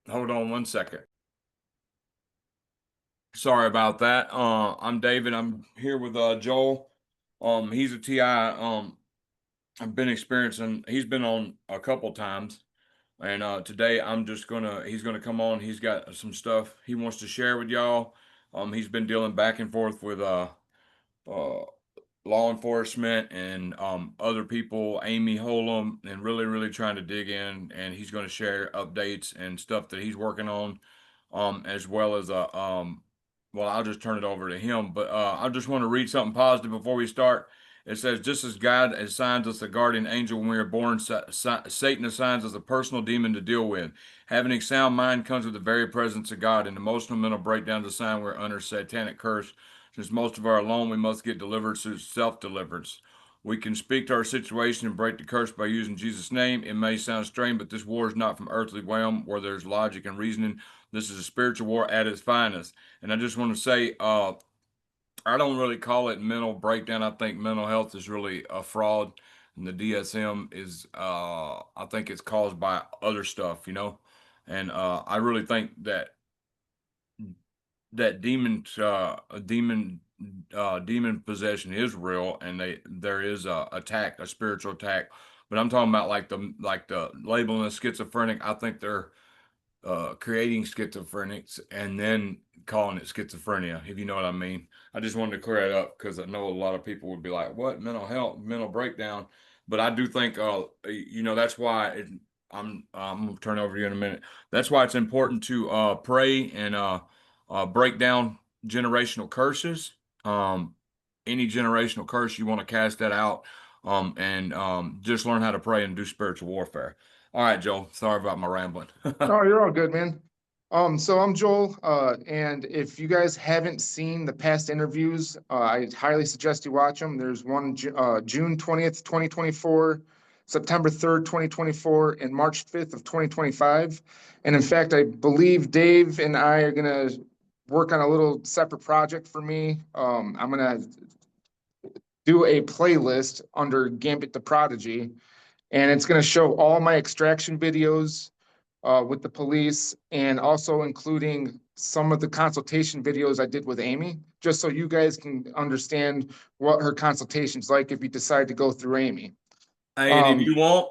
Hold on one second. Sorry about that. I'm David. I'm here with Joel. He's a TI. I've been experiencing. He's been on a couple times, and today I'm just gonna. He's gonna come on. He's got some stuff he wants to share with y'all. He's been dealing back and forth with uh law enforcement and other people, Amy Holum, and really trying to dig in. And he's going to share updates and stuff that he's working on, as well as well, I'll just turn it over to him. But I just want to read something positive before we start. It says, just as God assigns us a guardian angel when we are born, Satan assigns us a personal demon to deal with. Having a sound mind comes with the very presence of God, and emotional mental breakdown is a sign we're under satanic curse. Since most of our alone, we must get delivered through self-deliverance. We can speak to our situation and break the curse by using Jesus' name. It may sound strange, but this war is not from earthly realm where there's logic and reasoning. This is a spiritual war at its finest. And I just want to say, I don't really call it mental breakdown. I think mental health is really a fraud, and the DSM is, I think it's caused by other stuff, And I really think that demon possession is real, and there is a attack, a spiritual attack. But I'm talking about like the labeling of schizophrenic. I think they're creating schizophrenics and then calling it schizophrenia, if you know what I mean. I just wanted to clear it up because I know a lot of people would be like, "What mental health, mental breakdown?" But I do think, that's why I'm gonna turn it over to you in a minute. That's why it's important to pray and break down generational curses. Um, any generational curse you want to cast that out, and just learn how to pray and do spiritual warfare. All right, Joel. Sorry about my rambling. Oh, you're all good, man. So I'm Joel, and if you guys haven't seen the past interviews, I highly suggest you watch them. There's one June 20th, 2024, September 3rd, 2024, and March 5th of 2025. And in fact, I believe Dave and I are gonna work on a little separate project for me. I'm gonna do a playlist under Gambit the Prodigy, and it's gonna show all my extraction videos with the police, and also including some of the consultation videos I did with Amy, just so you guys can understand what her consultation's like if you decide to go through Amy. Hey, and Um,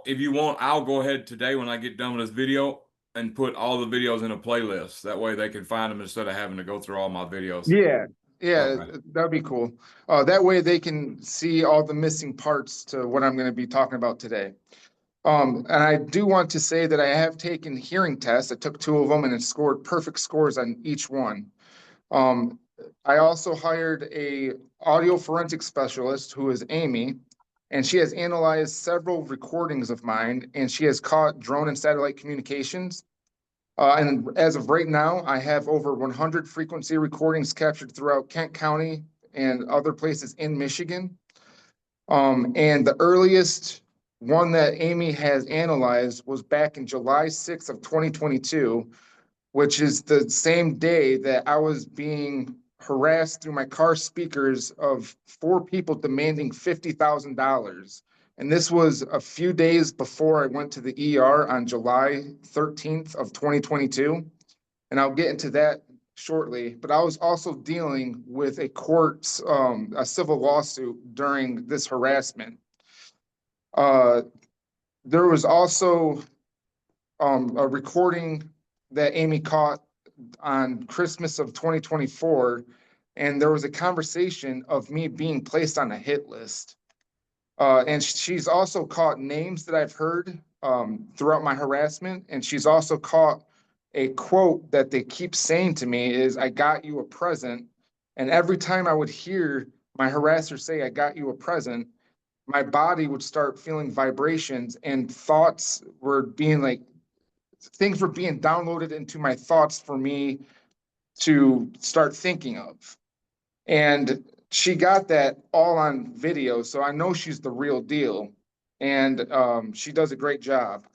if you want, I'll go ahead today when I get done with this video and put all the videos in a playlist. That way they can find them instead of having to go through all my videos. yeah, yeah, Okay. that'd be cool. That way they can see all the missing parts to what I'm going to be talking about today. And I do want to say that I have taken hearing tests. I took two of them and it scored perfect scores on each one. Um, I also hired a audio forensic specialist who is Amy, and she has analyzed several recordings of mine, and she has caught drone and satellite communications. And as of right now, I have over 100 frequency recordings captured throughout Kent County and other places in Michigan. And the earliest one that Amy has analyzed was back in July 6th of 2022, which is the same day that I was being harassed through my car speakers of four people demanding $50,000. And this was a few days before I went to the ER on July 13th of 2022. And I'll get into that shortly. But I was also dealing with a civil lawsuit during this harassment. Uh, there was also a recording that Amy caught on Christmas of 2024, and there was a conversation of me being placed on a hit list. And she's also caught names that I've heard throughout my harassment, and she's also caught a quote that they keep saying to me is, "I got you a present." And every time I would hear my harasser say, "I got you a present," my body would start feeling vibrations, and thoughts were being like, things were being downloaded into my thoughts for me to start thinking of. And she got that all on video, so I know she's the real deal. And she does a great job.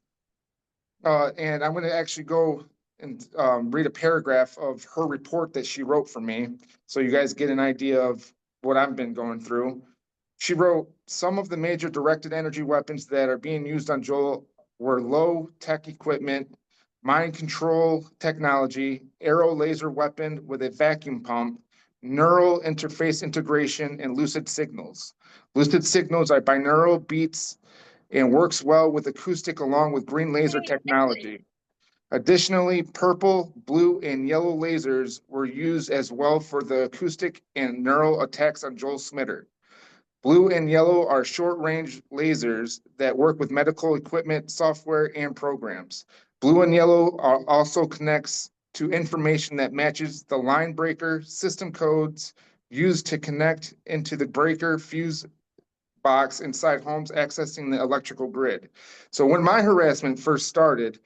And I'm going to actually go and read a paragraph of her report that she wrote for me, so you guys get an idea of what I've been going through. She wrote, "Some of the major directed energy weapons that are being used on Joel were low tech equipment, mind control technology, arrow laser weapon with a vacuum pump, neural interface integration, and lucid signals. Lucid signals are binaural beats and works well with acoustic along with green laser technology. Additionally, purple, blue, and yellow lasers were used as well for the acoustic and neural attacks on Joel Smitter. Blue and yellow are short-range lasers that work with medical equipment, software, and programs. Blue and yellow also connects to information that matches the line breaker system codes used to connect into the breaker fuse box inside homes accessing the electrical grid. So when my harassment first started,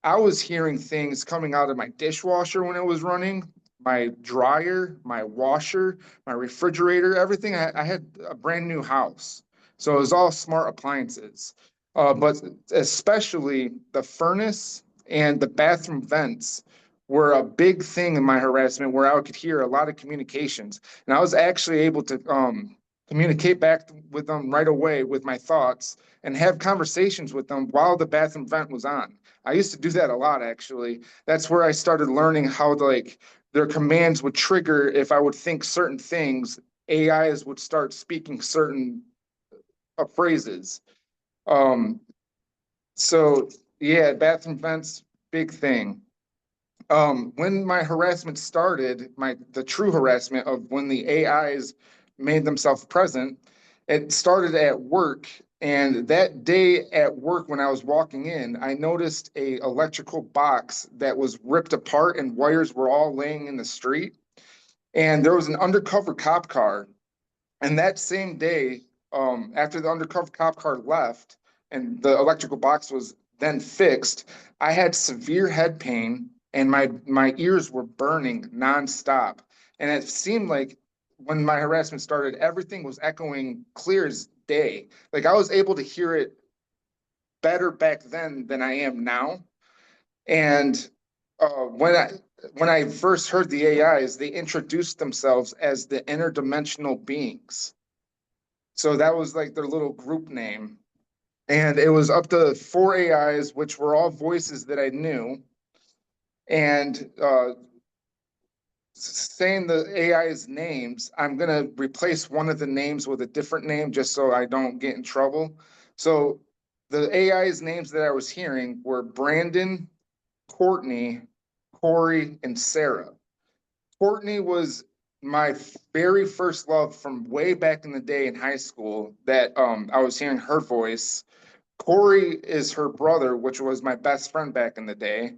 I was hearing things coming out of my dishwasher when it was running, my dryer, my washer, my refrigerator, everything. I had a brand new house. So it was all smart appliances. But especially the furnace and the bathroom vents were a big thing in my harassment where I could hear a lot of communications. And I was actually able to communicate back with them right away with my thoughts and have conversations with them while the bathroom vent was on. I used to do that a lot, actually. That's where I started learning how like their commands would trigger if I would think certain things, AIs would start speaking certain phrases. Um, so yeah, bathroom vents, big thing. When my harassment started, the true harassment of when the AIs made themselves present, it started at work. And that day at work, when I was walking in, I noticed a electrical box that was ripped apart and wires were all laying in the street. And there was an undercover cop car. And that same day, after the undercover cop car left and the electrical box was then fixed, I had severe head pain and my ears were burning nonstop. And it seemed like when my harassment started, everything was echoing clear as day. Like I was able to hear it better back then than I am now. And when I first heard the AIs, they introduced themselves as the interdimensional beings. So that was like their little group name. And it was up to 4 AIs, which were all voices that I knew. And saying the AI's names, I'm going to replace one of the names with a different name just so I don't get in trouble. So the AI's names that I was hearing were Brandon, Courtney, Corey, and Sarah. Courtney was my very first love from way back in the day in high school that I was hearing her voice. Corey is her brother, which was my best friend back in the day.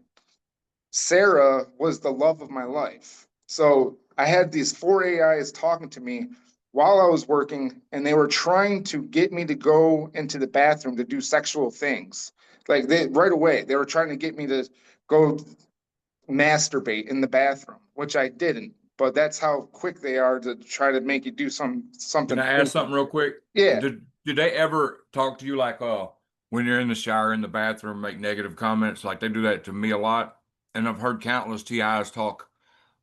Sarah was the love of my life. So I had these 4 AIs talking to me while I was working, and they were trying to get me to go into the bathroom to do sexual things. Like they right away, they were trying to get me to go masturbate in the bathroom, which I didn't. But that's how quick they are to try to make you do Can something. I ask something real quick? Yeah. Did they ever talk to you like when you're in the shower in the bathroom, make negative comments? Like they do that to me a lot. And I've heard countless TIs talk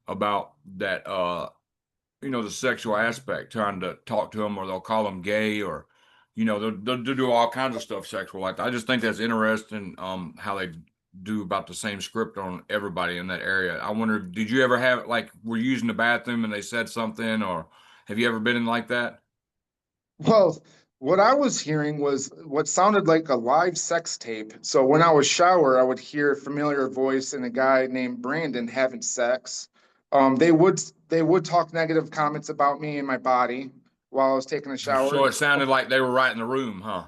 about that the sexual aspect, trying to talk to them, or they'll call them gay, or they'll do all kinds of stuff sexual like that. I just think that's interesting how they do about the same script on everybody in that area. I wonder, did you ever have like we're using the bathroom and they said something, or have you ever been in like that? Well, what I was hearing was what sounded like a live sex tape. So when I was shower, I would hear a familiar voice and a guy named Brandon having sex. They would talk negative comments about me and my body while I was taking a shower. So it sounded like they were right in the room, huh?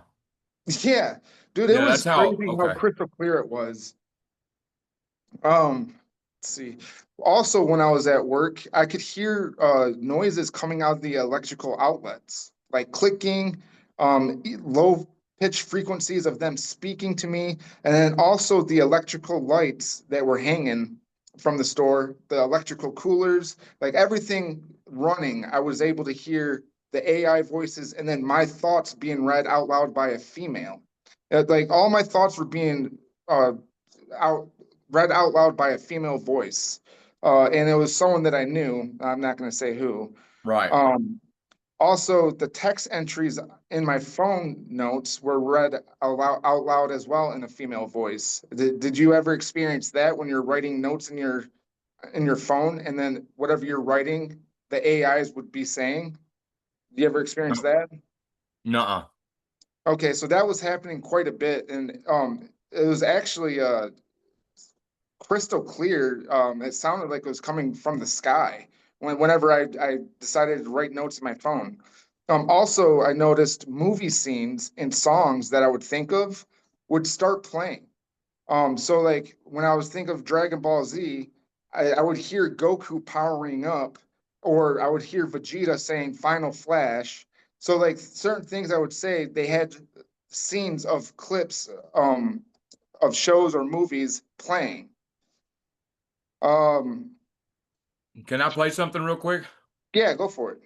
Yeah, dude, it Yeah, was that's how. crazy how Okay. crystal clear it was. Let's see. Also, when I was at work, I could hear noises coming out of the electrical outlets, like clicking, low pitch frequencies of them speaking to me, and then also the electrical lights that were hanging from the store, the electrical coolers, like everything running. I was able to hear the AI voices and then my thoughts being read out loud by a female. Like all my thoughts were being uh, out read out loud by a female voice. And it was someone that I knew. I'm not going to say who. Right. Um, Also, the text entries in my phone notes were read out loud as well in a female voice. Did you ever experience that when you're writing notes in your phone, and then whatever you're writing, the AIs would be saying? Do you ever experience No, that? nuh-uh. Okay, so that was happening quite a bit, and it was actually crystal clear. It sounded like it was coming from the sky whenever I decided to write notes in my phone. Also, I noticed movie scenes and songs that I would think of would start playing. So like when I was thinking of Dragon Ball Z, I would hear Goku powering up, or I would hear Vegeta saying Final Flash. So like certain things I would say, they had scenes of clips of shows or movies playing. Um, Can I play something real quick? yeah, go for it.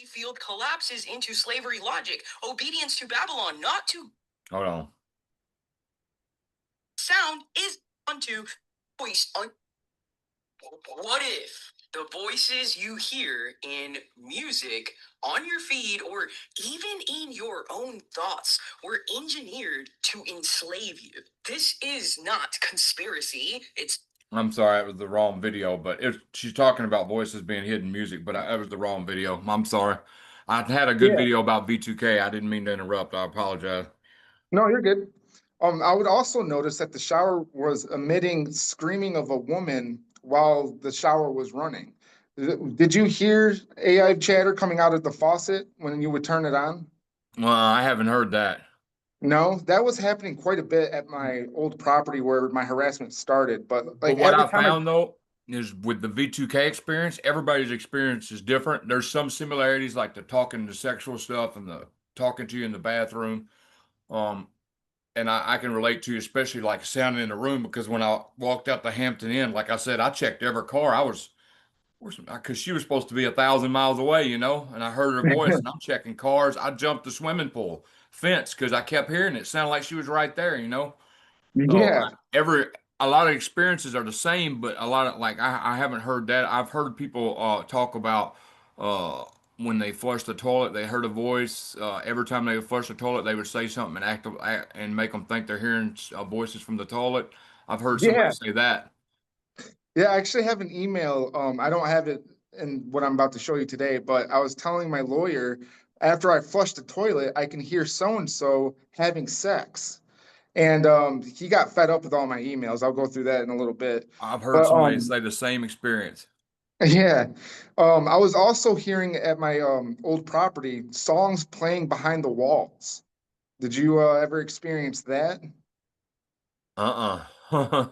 Field collapses into slavery logic, obedience to Babylon, not to Hold on. sound, is unto voice. What if the voices you hear in music on your feed or even in your own thoughts were engineered to enslave you? This is not conspiracy. It's I'm sorry, it was the wrong video, but she's talking about voices being hidden music, but it was the wrong video. I'm sorry. I had a good Yeah. video about V2K. I didn't mean to interrupt. I apologize. No, you're good. I would also notice that the shower was emitting screaming of a woman while the shower was running. Did you hear AI chatter coming out of the faucet when you would turn it on? Well, I haven't heard that. No, that was happening quite a bit at my old property where my harassment started. But But like what every I time I, found though is with the V2K experience, everybody's experience is different. There's some similarities like the talking to sexual stuff and the talking to you in the bathroom. Um, and I can relate to, especially like sounding in the room, because when I walked out the Hampton Inn, like I said, I checked every car. I was, because she was supposed to be 1,000 miles away, and I heard her voice, and I'm checking cars. I jumped the swimming pool fence because I kept hearing it. It sounded like she was right there. So yeah, a lot of experiences are the same, but a lot of like I haven't heard that. I've heard people talk about uh when they flush the toilet, they heard a voice. Every time they would flush the toilet, they would say something and act and make them think they're hearing voices from the toilet. I've heard somebody yeah. say that. Yeah, I actually have an email. I don't have it in what I'm about to show you today, but I was telling my lawyer after I flush the toilet, I can hear so and so having sex. And he got fed up with all my emails. I'll go through that in a little bit. I've heard But somebody say the same experience. yeah. I was also hearing at my old property songs playing behind the walls. Did you ever experience that? Uh-uh.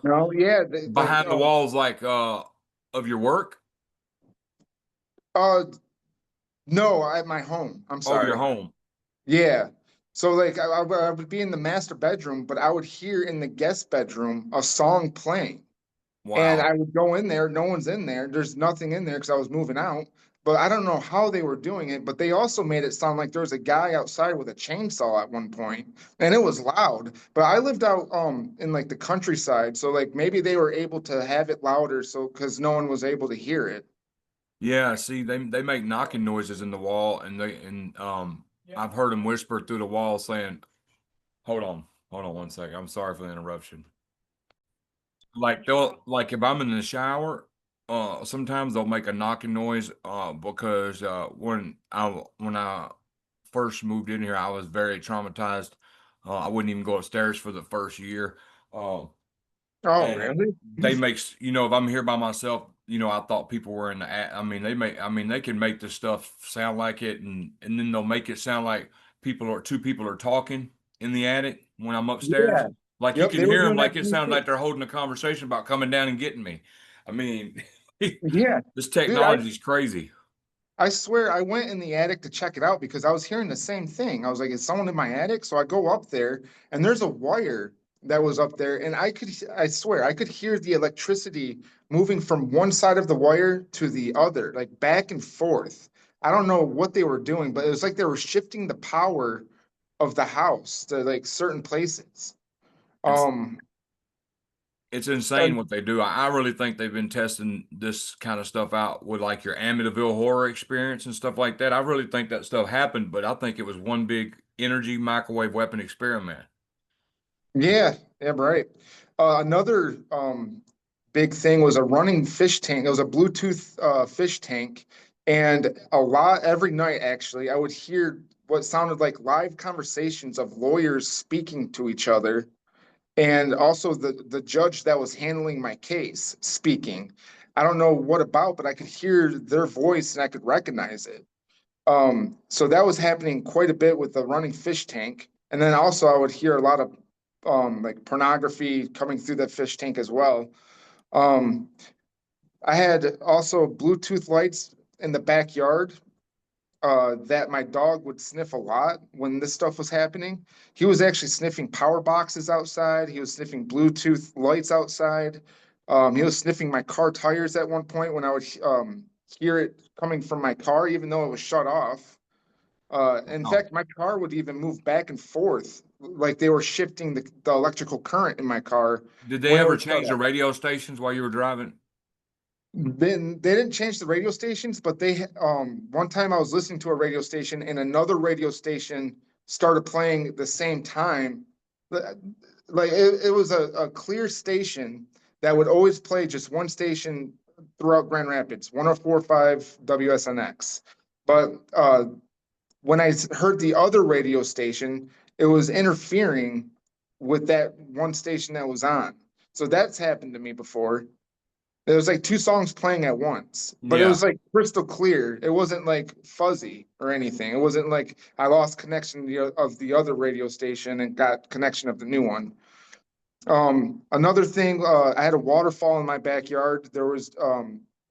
No, yeah, like Behind the walls, like of your work. uh no, at my home. I'm Oh, your sorry. home. Yeah. So like I would be in the master bedroom, but I would hear in the guest bedroom a song playing. And Wow. I would go in there, no one's in there. There's nothing in there because I was moving out. But I don't know how they were doing it, but they also made it sound like there was a guy outside with a chainsaw at one point, and it was loud. But I lived out in like the countryside, so like maybe they were able to have it louder so because no one was able to hear it. Yeah, see, they make knocking noises in the wall, and I've heard them whisper through the wall saying, hold on 1 second. I'm sorry for the interruption. Like they'll like if I'm in the shower, sometimes they'll make a knocking noise, because when I first moved in here, I was very traumatized. I wouldn't even go upstairs for the first year. Uh, Oh, And really? they makes, if I'm here by myself, I thought people were in I mean, they can make this stuff sound like it, and then they'll make it sound like two people are talking in the attic when I'm upstairs. Yeah. Like you Yep, can they were hear them doing that like to it me sounds too. like they're holding a conversation about coming down and getting me. I mean, Yeah. this Dude, technology is crazy. I swear I went in the attic to check it out because I was hearing the same thing. I was like, is someone in my attic? So I go up there and there's a wire that was up there and I swear I could hear the electricity moving from one side of the wire to the other, like back and forth. I don't know what they were doing, but it was like they were shifting the power of the house to like certain places. It's Um, It's insane what they do. I really think they've been testing this kind of stuff out with like your Amityville horror experience and stuff like that. I really think that stuff happened, but I think it was one big energy microwave weapon experiment. Yeah, yeah, right. Another big thing was a running fish tank. It was a Bluetooth fish tank, and every night actually, I would hear what sounded like live conversations of lawyers speaking to each other, and also the judge that was handling my case speaking. I don't know what about, but I could hear their voice and I could recognize it. So that was happening quite a bit with the running fish tank. And then also I would hear a lot of like pornography coming through that fish tank as well. Um, I had also Bluetooth lights in the backyard that my dog would sniff a lot when this stuff was happening. He was actually sniffing power boxes outside. He was sniffing Bluetooth lights outside. He was sniffing my car tires at one point when I would hear it coming from my car, even though it was shut off. In Oh. fact, my car would even move back and forth, like they were shifting the electrical current in my car Did they when it ever was shut change the off. radio stations while you were driving? Then they didn't change the radio stations, but one time I was listening to a radio station and another radio station started playing the same time. Like it was a clear station that would always play just one station throughout Grand Rapids, 104.5 WSNX. But when I heard the other radio station, it was interfering with that one station that was on. So that's happened to me before. There was like two songs playing at once, but it Yeah. was like crystal clear. It wasn't like fuzzy or anything. It wasn't like I lost connection of the other radio station and got connection of the new one. Another thing, I had a waterfall in my backyard. There was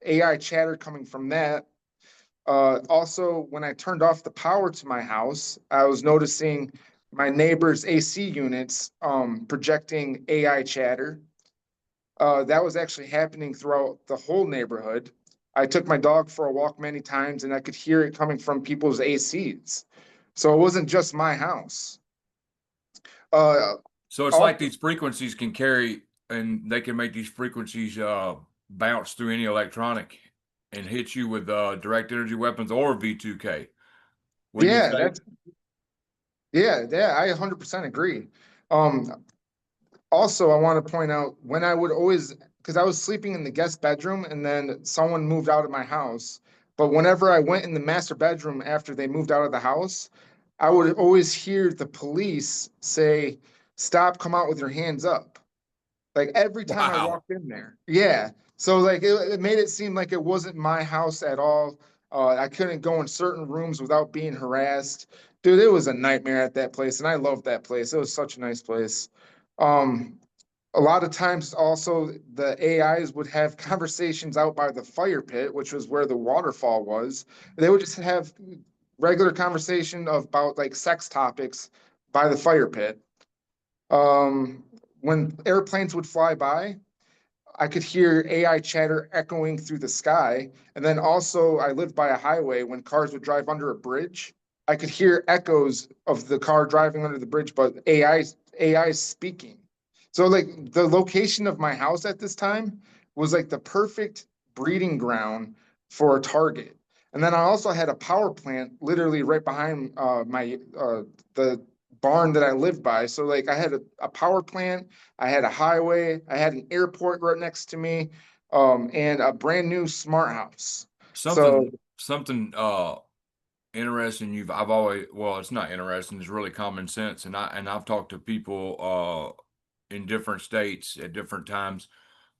AI chatter coming from that. Also, when I turned off the power to my house, I was noticing my neighbor's AC units projecting AI chatter. That was actually happening throughout the whole neighborhood. I took my dog for a walk many times and I could hear it coming from people's ACs. So it wasn't just my house. Uh, So it's like also, these frequencies can carry, and they can make these frequencies bounce through any electronic and hit you with direct energy weapons or V2K. Wouldn't you yeah, say? I 100% agree. Also, I want to point out when I would always, because I was sleeping in the guest bedroom and then someone moved out of my house. But whenever I went in the master bedroom after they moved out of the house, I would always hear the police say, "Stop, come out with your hands up." Like every time I Wow. walked in there. Yeah. So like it made it seem like it wasn't my house at all. I couldn't go in certain rooms without being harassed. Dude, it was a nightmare at that place, and I loved that place. It was such a nice place. Um, a lot of times also the AIs would have conversations out by the fire pit, which was where the waterfall was. They would just have regular conversation about like sex topics by the fire pit. Um, when airplanes would fly by, I could hear AI chatter echoing through the sky. And then also, I lived by a highway. When cars would drive under a bridge, I could hear echoes of the car driving under the bridge, but AI speaking. So, like, the location of my house at this time was like the perfect breeding ground for a target. And then I also had a power plant literally right behind the barn that I lived by. So, like, I had a power plant, I had a highway, I had an airport right next to me, and a brand new smart house. So Something interesting I've always, well, it's not interesting, it's really common sense. And I've talked to people in different states at different times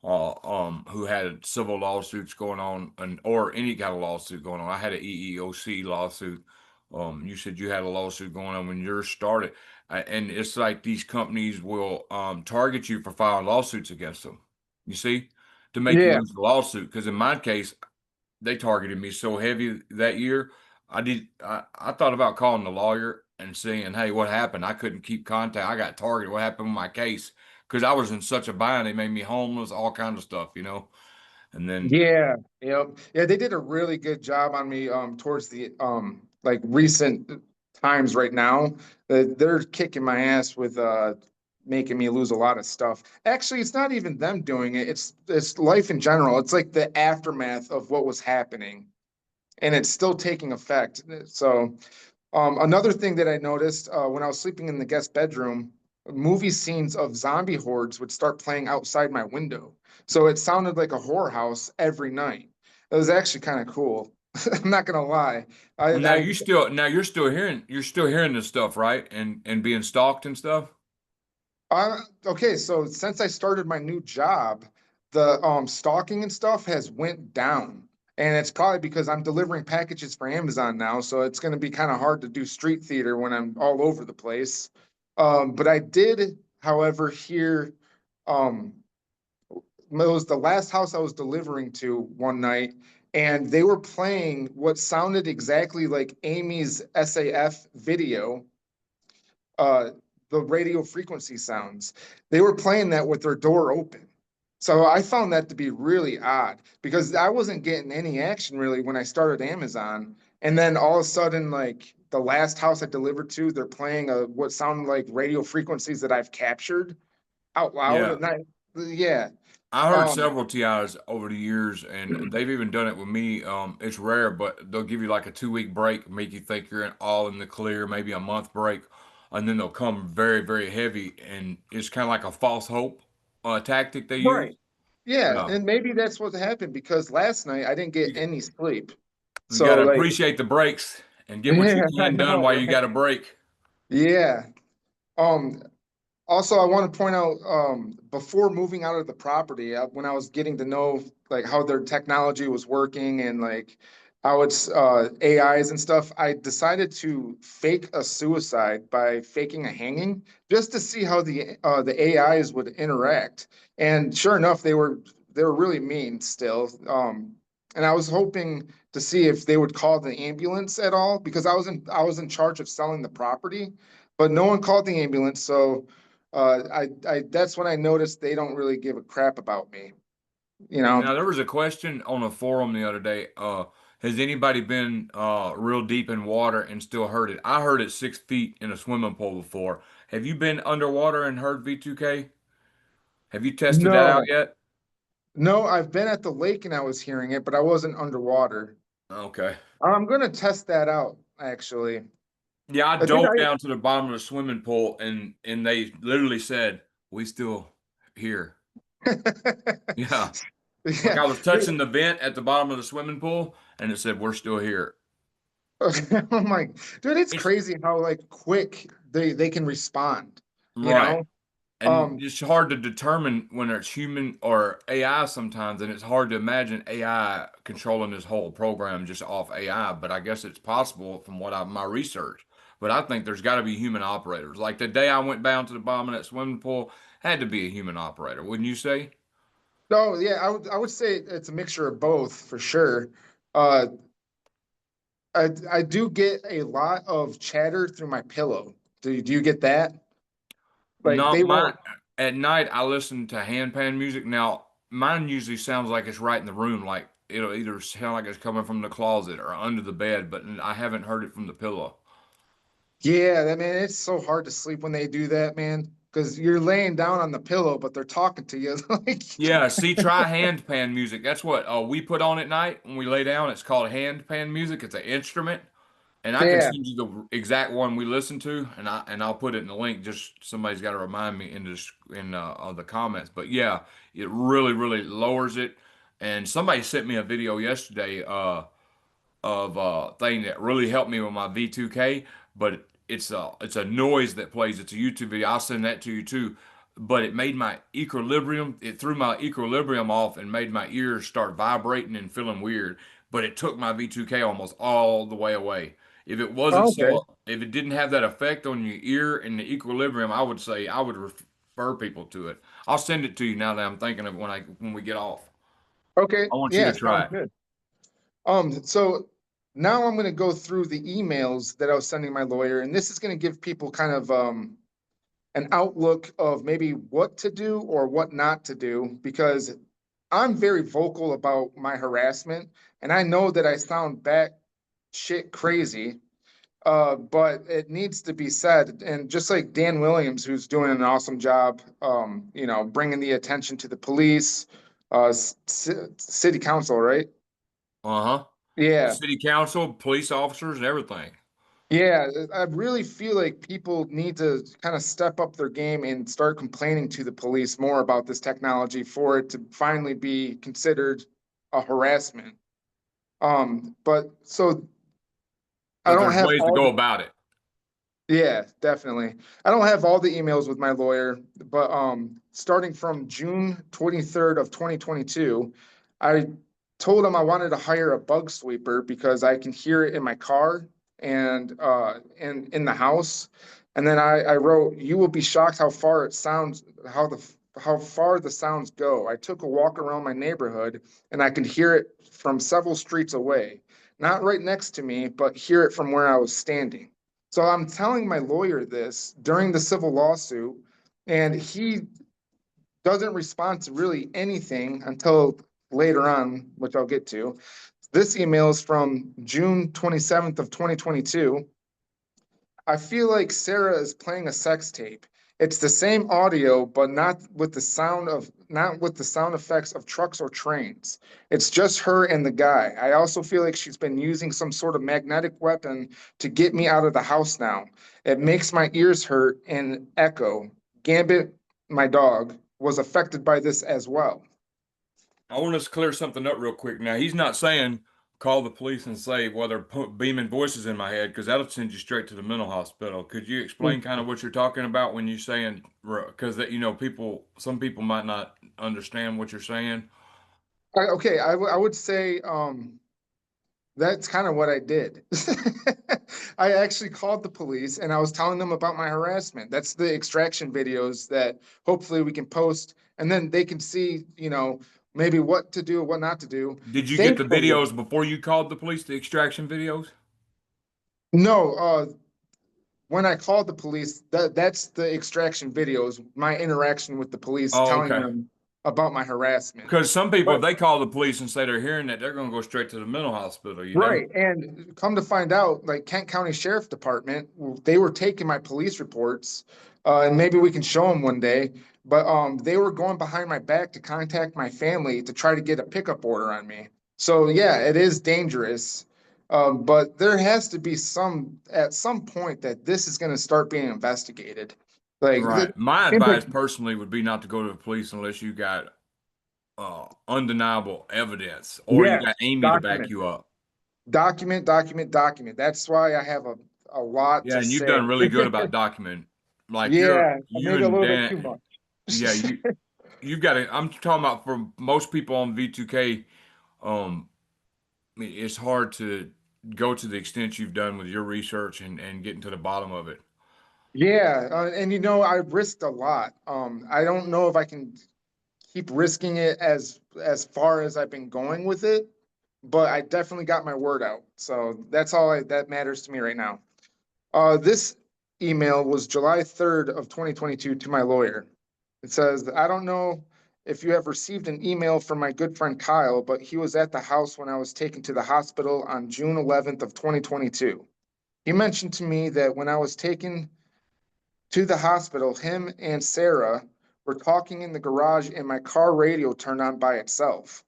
who had civil lawsuits going on, and or any kind of lawsuit going on. I had an EEOC lawsuit. You said you had a lawsuit going on when yours started, and it's like these companies will target you for filing lawsuits against them. You see, to make you yeah, lose the lawsuit. Because in my case, they targeted me so heavy that year. I thought about calling the lawyer and saying, "Hey, what happened? I couldn't keep contact. I got targeted. What happened with my case?" Because I was in such a bind. They made me homeless, all kinds of stuff, you know. And then, yeah, yep. Yeah, they did a really good job on me towards the like recent times right now. They're kicking my ass with making me lose a lot of stuff. Actually, it's not even them doing it. It's life in general. It's like the aftermath of what was happening, and it's still taking effect. So, another thing that I noticed when I was sleeping in the guest bedroom, movie scenes of zombie hordes would start playing outside my window. So it sounded like a horror house every night. It was actually kind of cool. I'm not gonna lie. Well, now I you're still hearing this stuff, right? And being stalked and stuff. Okay, so since I started my new job, the stalking and stuff has went down. And it's probably because I'm delivering packages for Amazon now, so it's going to be kind of hard to do street theater when I'm all over the place. But I did, however, hear it was the last house I was delivering to one night, and they were playing what sounded exactly like Amy's SAF video, uh, the radio frequency sounds. They were playing that with their door open. So I found that to be really odd because I wasn't getting any action really when I started Amazon. And then all of a sudden, like the last house I delivered to, they're playing what sounded like radio frequencies that I've captured out loud. Yeah. And yeah. I heard Um, several TIs over the years, and they've even done it with me. It's rare, but they'll give you like a 2 week break, make you think you're all in the clear, maybe a month break, and then they'll come very, very heavy, and it's kind of like a false hope tactic they use. right. Yeah. Yeah, And maybe that's what happened because last night I didn't get you, any sleep. you So got to like, appreciate the breaks and get what you yeah, I can done know, while you right? got a break. Yeah. Um, Also, I want to point out, before moving out of the property, when I was getting to know like how their technology was working and like how it's AIs and stuff, I decided to fake a suicide by faking a hanging just to see how the AIs would interact. And sure enough, they were really mean still. And I was hoping to see if they would call the ambulance at all because I was in charge of selling the property, but no one called the ambulance, so. That's when I noticed they don't really give a crap about me, you know? Now there was a question on a forum the other day. Has anybody been real deep in water and still heard it? I heard it 6 feet in a swimming pool before. Have you been underwater and heard V2K? Have you tested that out No, yet? no, I've been at the lake and I was hearing it, but I wasn't underwater. Okay. I'm gonna test that out, actually. Yeah, I Did dove I? down to the bottom of the swimming pool and they literally said, "We still here." Yeah. Like Yeah. I was touching the vent at the bottom of the swimming pool and it said, "We're still here." Oh my, dude, it's It's crazy how like quick they can respond, you right. know? And Um, it's hard to determine when it's human or AI sometimes, and it's hard to imagine AI controlling this whole program just off AI. But I guess it's possible from my research. But I think there's got to be human operators. Like the day I went down to the bottom of that swimming pool, had to be a human operator, wouldn't you say? no, yeah, I would say it's a mixture of both for sure. Uh, I do get a lot of chatter through my pillow. Do you get that? Like No, they mine won't. at night I listen to handpan music. Now mine usually sounds like it's right in the room, like it'll either sound like it's coming from the closet or under the bed, but I haven't heard it from the pillow. Yeah, that man, it's so hard to sleep when they do that, man. Because you're laying down on the pillow, but they're talking to you. Like, Yeah, see, try handpan music. That's what we put on at night when we lay down. It's called handpan music. It's an instrument, and I can yeah. send you the exact one we listen to, and I'll put it in the link. Just somebody's got to remind me in the comments. But yeah, it really really lowers it. And somebody sent me a video yesterday. Of thing that really helped me with my V2K, but it's a noise that plays. It's a YouTube video. I'll send that to you too. But it made my equilibrium, it threw my equilibrium off and made my ears start vibrating and feeling weird. But it took my V2K almost all the way away. Oh, okay. If it didn't have that effect on your ear and the equilibrium, I would say I would refer people to it. I'll send it to you now that I'm thinking of when we get off. Okay. I want you Yeah, to try sounds it. good. So now I'm going to go through the emails that I was sending my lawyer, and this is going to give people kind of an outlook of maybe what to do or what not to do because I'm very vocal about my harassment, and I know that I sound bat shit crazy. But it needs to be said, and just like Dan Williams, who's doing an awesome job, you know, bringing the attention to the police, city council, right? Uh-huh. Yeah, City council, police officers, and everything. yeah. I really feel like people need to kind of step up their game and start complaining to the police more about this technology for it to finally be considered a harassment. But so I But don't there's have ways to all go the. about it. Yeah, definitely. I don't have all the emails with my lawyer, but starting from June 23rd of 2022, I told him I wanted to hire a bug sweeper because I can hear it in my car and in the house. And then I wrote, "You will be shocked how far it sounds, how far the sounds go." I took a walk around my neighborhood and I could hear it from several streets away. Not right next to me, but hear it from where I was standing. So I'm telling my lawyer this during the civil lawsuit, and he doesn't respond to really anything until later on, which I'll get to. This email is from June 27th of 2022. I feel like Sarah is playing a sex tape. It's the same audio, but not with the sound effects of trucks or trains. It's just her and the guy. I also feel like she's been using some sort of magnetic weapon to get me out of the house now. It makes my ears hurt and echo. Gambit, my dog, was affected by this as well. I want us to clear something up real quick. Now, he's not saying call the police and say, well, they're beaming voices in my head, because that'll send you straight to the mental hospital. Could you explain kind of what you're talking about when you're saying, because that, you know, some people might not understand what you're saying. Okay, I would say that's kind of what I did. I actually called the police and I was telling them about my harassment. That's the extraction videos that hopefully we can post and then they can see, you know, maybe what to do, what not to do. Did you get the Thankfully, videos before you called the police, the extraction videos? no, when I called the police, that's the extraction videos, my interaction with the police, Oh, telling okay. them about my harassment. Because some people, But if they call the police and say they're hearing that, they're going to go straight to the mental hospital, you know? right, and come to find out, like Kent County Sheriff Department, they were taking my police reports, and maybe we can show them one day. But they were going behind my back to contact my family to try to get a pickup order on me. So yeah, it is dangerous, but there has to be at some point that this is going to start being investigated. Like Right. My seems like advice personally would be not to go to the police unless you got undeniable evidence or you yes, got Amy to back document, you up. document. That's why I have a lot Yeah, to and you've say. done really good about documenting. Like Yeah, you maybe a and little bit too Dan, much. yeah, you've got it. I'm talking about for most people on V2K, I mean, it's hard to go to the extent you've done with your research and getting to the bottom of it. Yeah, and you know, I risked a lot. I don't know if I can keep risking it as far as I've been going with it, but I definitely got my word out. So that's that matters to me right now. This email was July 3rd of 2022 to my lawyer. It says, I don't know if you have received an email from my good friend Kyle, but he was at the house when I was taken to the hospital on June 11th of 2022. He mentioned to me that when I was taken to the hospital, him and Sarah were talking in the garage and my car radio turned on by itself.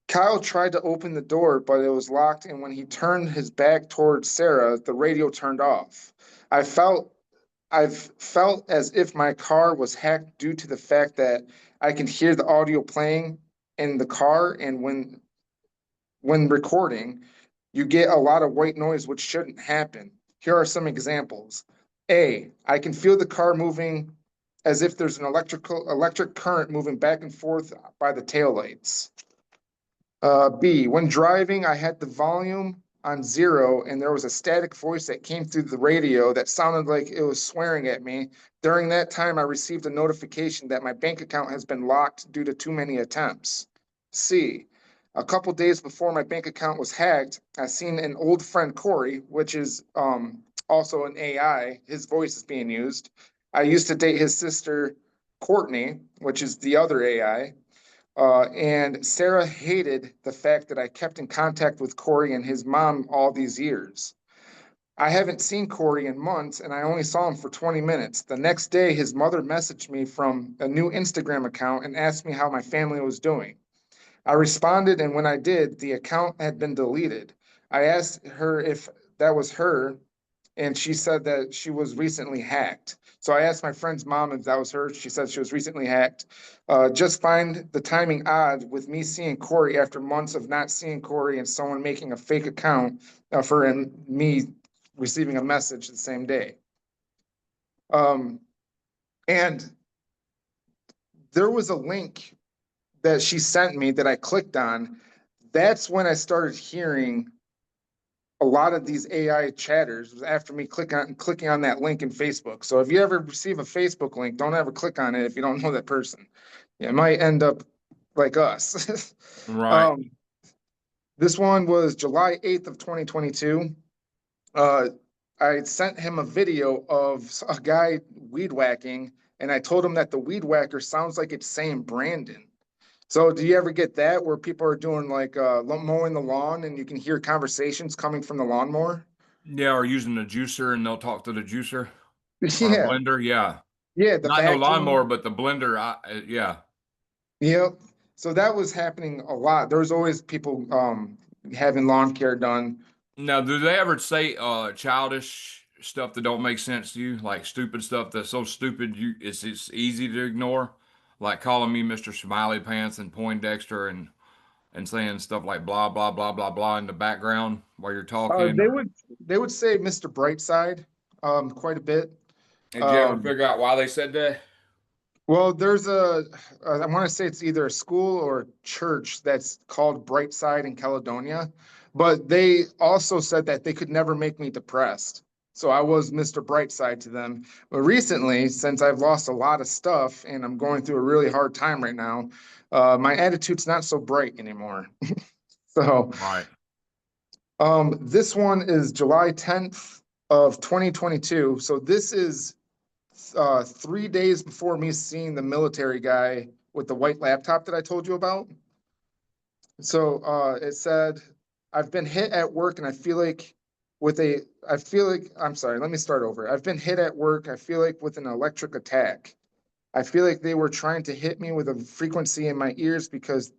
Kyle tried to open the door, but it was locked, and when he turned his back towards Sarah, the radio turned off. I felt I've felt as if my car was hacked due to the fact that I can hear the audio playing in the car, and when recording, you get a lot of white noise, which shouldn't happen. Here are some examples. A, I can feel the car moving as if there's an electric current moving back and forth by the taillights. B, when driving, I had the volume on zero and there was a static voice that came through the radio that sounded like it was swearing at me. During that time, I received a notification that my bank account has been locked due to too many attempts. C, a couple days before my bank account was hacked, I seen an old friend, Corey, which is also an AI. His voice is being used. I used to date his sister, Courtney, which is the other AI. And Sarah hated the fact that I kept in contact with Corey and his mom all these years. I haven't seen Corey in months and I only saw him for 20 minutes. The next day, his mother messaged me from a new Instagram account and asked me how my family was doing. I responded, and when I did, the account had been deleted. I asked her if that was her, and she said that she was recently hacked. So I asked my friend's mom if that was her. She said she was recently hacked. Just find the timing odd with me seeing Corey after months of not seeing Corey and someone making a fake account for me receiving a message the same day. And there was a link that she sent me that I clicked on. That's when I started hearing a lot of these AI chatters was after me clicking on that link in Facebook. So if you ever receive a Facebook link, don't ever click on it if you don't know that person. Yeah, it might end up like us. Right. This one was July 8th of 2022. I sent him a video of a guy weed whacking, and I told him that the weed whacker sounds like it's saying Brandon. So do you ever get that where people are doing like mowing the lawn and you can hear conversations coming from the lawnmower? Yeah, or using the juicer and they'll talk to the juicer or a Yeah, blender. Yeah. yeah, the Not no lawnmower, vacuum. but the blender. Yeah. Yep. So that was happening a lot. There was always people having lawn care done. Now, do they ever say childish stuff that don't make sense to you, like stupid stuff that's so stupid it's easy to ignore, like calling me Mr. Smiley Pants and Poindexter and saying stuff like blah blah blah blah blah in the background while you're talking? They Or would say Mr. Brightside quite a bit. did you ever Um, figure out why they said that? Well, there's I want to say it's either a school or a church that's called Brightside in Caledonia, but they also said that they could never make me depressed. So I was Mr. Brightside to them. But recently, since I've lost a lot of stuff and I'm going through a really hard time right now, my attitude's not so bright anymore. So, Right. this one is July 10th of 2022. So this is 3 days before me seeing the military guy with the white laptop that I told you about. So it said, I've been hit at work and I'm sorry, let me start over. I've been hit at work, I feel like with an electric attack. I feel like they were trying to hit me with a frequency in my ears because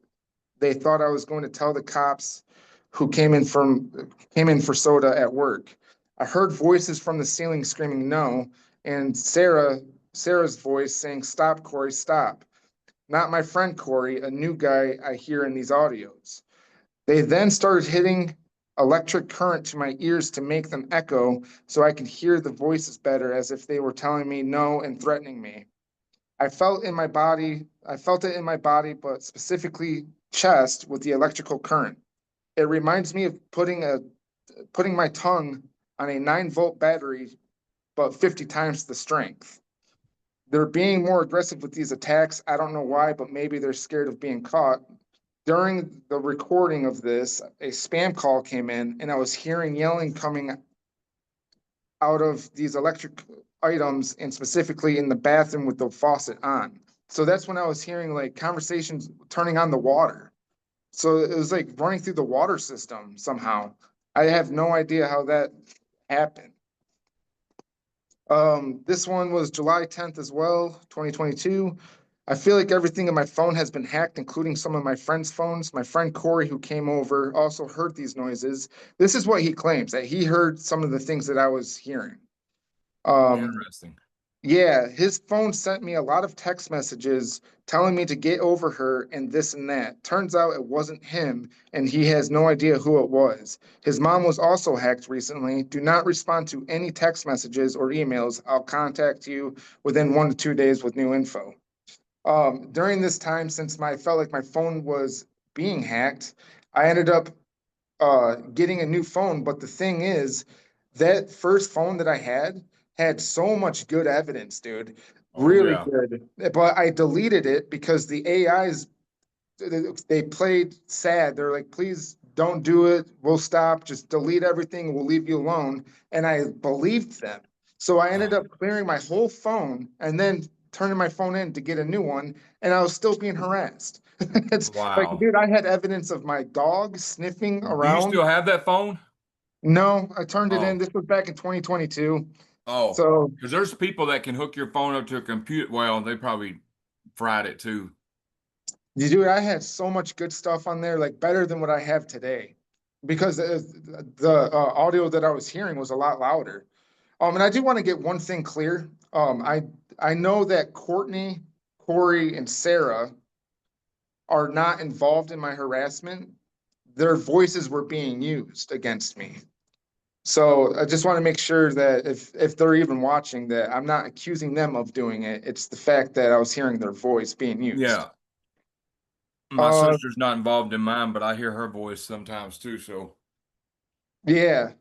they thought I was going to tell the cops who came in for soda at work. I heard voices from the ceiling screaming no, and Sarah's voice saying, "Stop, Corey, stop." Not my friend Corey, a new guy I hear in these audios. They then started hitting electric current to my ears to make them echo so I could hear the voices better as if they were telling me no and threatening me. I felt it in my body, but specifically chest with the electrical current. It reminds me of putting my tongue on a 9-volt battery, but 50 times the strength. They're being more aggressive with these attacks. I don't know why, but maybe they're scared of being caught. During the recording of this, a spam call came in and I was hearing yelling coming out of these electric items and specifically in the bathroom with the faucet on. So that's when I was hearing like conversations turning on the water. So it was like running through the water system somehow. I have no idea how that happened. This one was July 10th as well, 2022. I feel like everything in my phone has been hacked, including some of my friends' phones. My friend Corey, who came over, also heard these noises. This is what he claims, that he heard some of the things that I was hearing. Interesting. Yeah, his phone sent me a lot of text messages telling me to get over her and this and that. Turns out it wasn't him, and he has no idea who it was. His mom was also hacked recently. Do not respond to any text messages or emails. I'll contact you within 1 to 2 days with new info. During this time, since I felt like my phone was being hacked, I ended up getting a new phone. But the thing is, that first phone that I had so much good evidence, dude. Oh Really yeah. good. But I deleted it because the AIs they played sad. They're like, please don't do it. We'll stop. Just delete everything. We'll leave you alone. And I believed them. So I ended up clearing my whole phone and then turning my phone in to get a new one. And I was still being harassed. It's like, Wow. dude, I had evidence of my dog sniffing Do you around. still have that phone? No, I turned it in. Oh, This was back in 2022. oh, So, because there's people that can hook your phone up to a computer. Well, they probably fried it too. dude, I had so much good stuff on there, like better than what I have today, because the audio that I was hearing was a lot louder. And I do want to get one thing clear. I know that Courtney, Corey, and Sarah are not involved in my harassment. Their voices were being used against me. So I just want to make sure that if they're even watching, that I'm not accusing them of doing it. It's the fact that I was hearing their voice being used. Yeah. My Uh, sister's not involved in mine, but I hear her voice sometimes too. So yeah.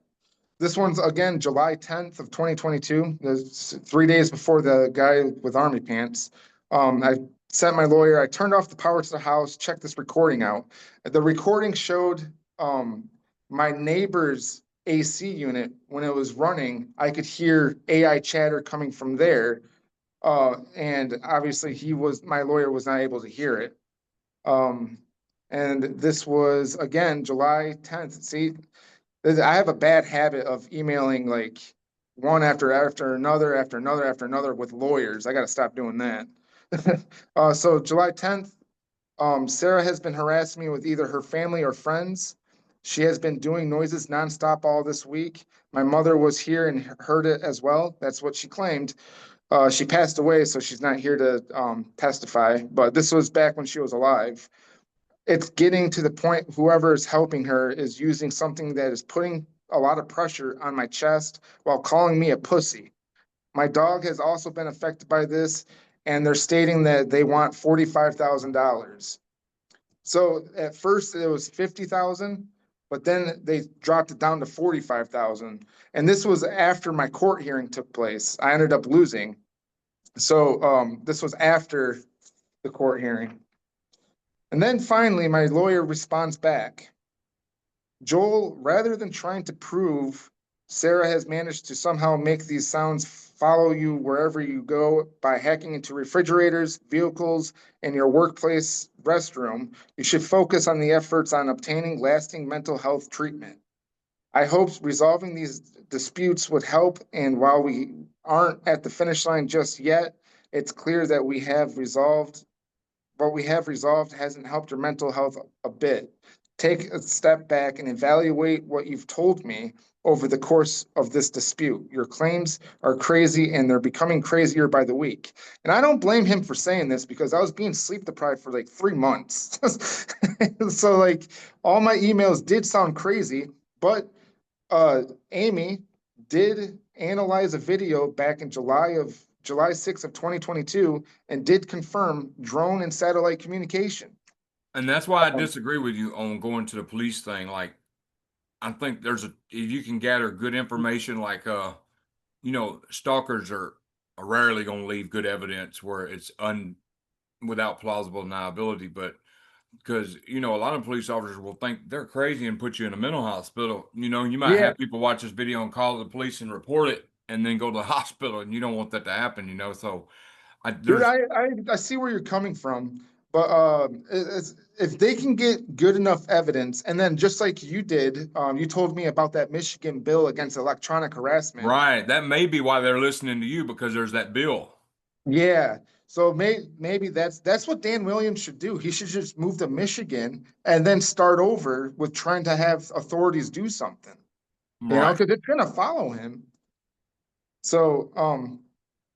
This one's again July 10th of 2022. That's 3 days before the guy with army pants. I sent my lawyer. I turned off the power to the house. Checked this recording out. The recording showed my neighbor's AC unit when it was running. I could hear AI chatter coming from there, and obviously my lawyer was not able to hear it. And this was again July 10th. See, I have a bad habit of emailing like one after another with lawyers. I got to stop doing that. So July 10th, Sarah has been harassing me with either her family or friends. She has been doing noises nonstop all this week. My mother was here and heard it as well. That's what she claimed. She passed away, so she's not here to testify. But this was back when she was alive. It's getting to the point whoever is helping her is using something that is putting a lot of pressure on my chest while calling me a pussy. My dog has also been affected by this, and they're stating that they want $45,000. So at first it was 50,000, but then they dropped it down to 45,000. And this was after my court hearing took place. I ended up losing. So this was after the court hearing. And then finally, my lawyer responds back. Joel, rather than trying to prove Sarah has managed to somehow make these sounds follow you wherever you go by hacking into refrigerators, vehicles, and your workplace restroom, you should focus on the efforts on obtaining lasting mental health treatment. I hope resolving these disputes would help, and while we aren't at the finish line just yet, it's clear that what we have resolved hasn't helped your mental health a bit. Take a step back and evaluate what you've told me over the course of this dispute. Your claims are crazy and they're becoming crazier by the week. And I don't blame him for saying this because I was being sleep deprived for like 3 months. So like all my emails did sound crazy, but Amy did analyze a video back in July 6th of 2022 and did confirm drone and satellite communication. and that's why I Um, disagree with you on going to the police thing. Like, I think if you can gather good information, like stalkers are rarely going to leave good evidence where it's without plausible deniability. But because a lot of police officers will think they're crazy and put you in a mental hospital. You might yeah, have people watch this video and call the police and report it, and then go to the hospital, and you don't want that to happen. So dude, there's I see where you're coming from, but if they can get good enough evidence, and then just like you did, you told me about that Michigan bill against electronic harassment. right. That may be why they're listening to you, because there's that bill. Yeah. So maybe that's what Dan Williams should do. He should just move to Michigan and then start over with trying to have authorities do something, Right. because it's gonna follow him. So,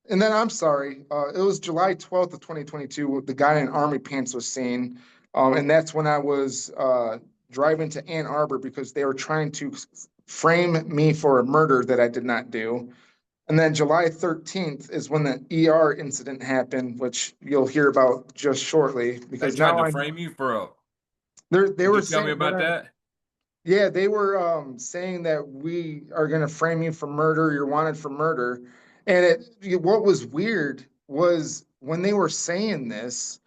and then I'm sorry, it was July 12th of 2022, the guy in army pants was seen. And that's when I was driving to Ann Arbor because they were trying to frame me for a murder that I did not do. And then July 13th is when the ER incident happened, which you'll hear about just shortly, They because tried now to I frame you for a. they Could were you tell me saying that about that? yeah, they were saying that we are gonna frame you for murder, you're wanted for murder. And what was weird was when they were saying this,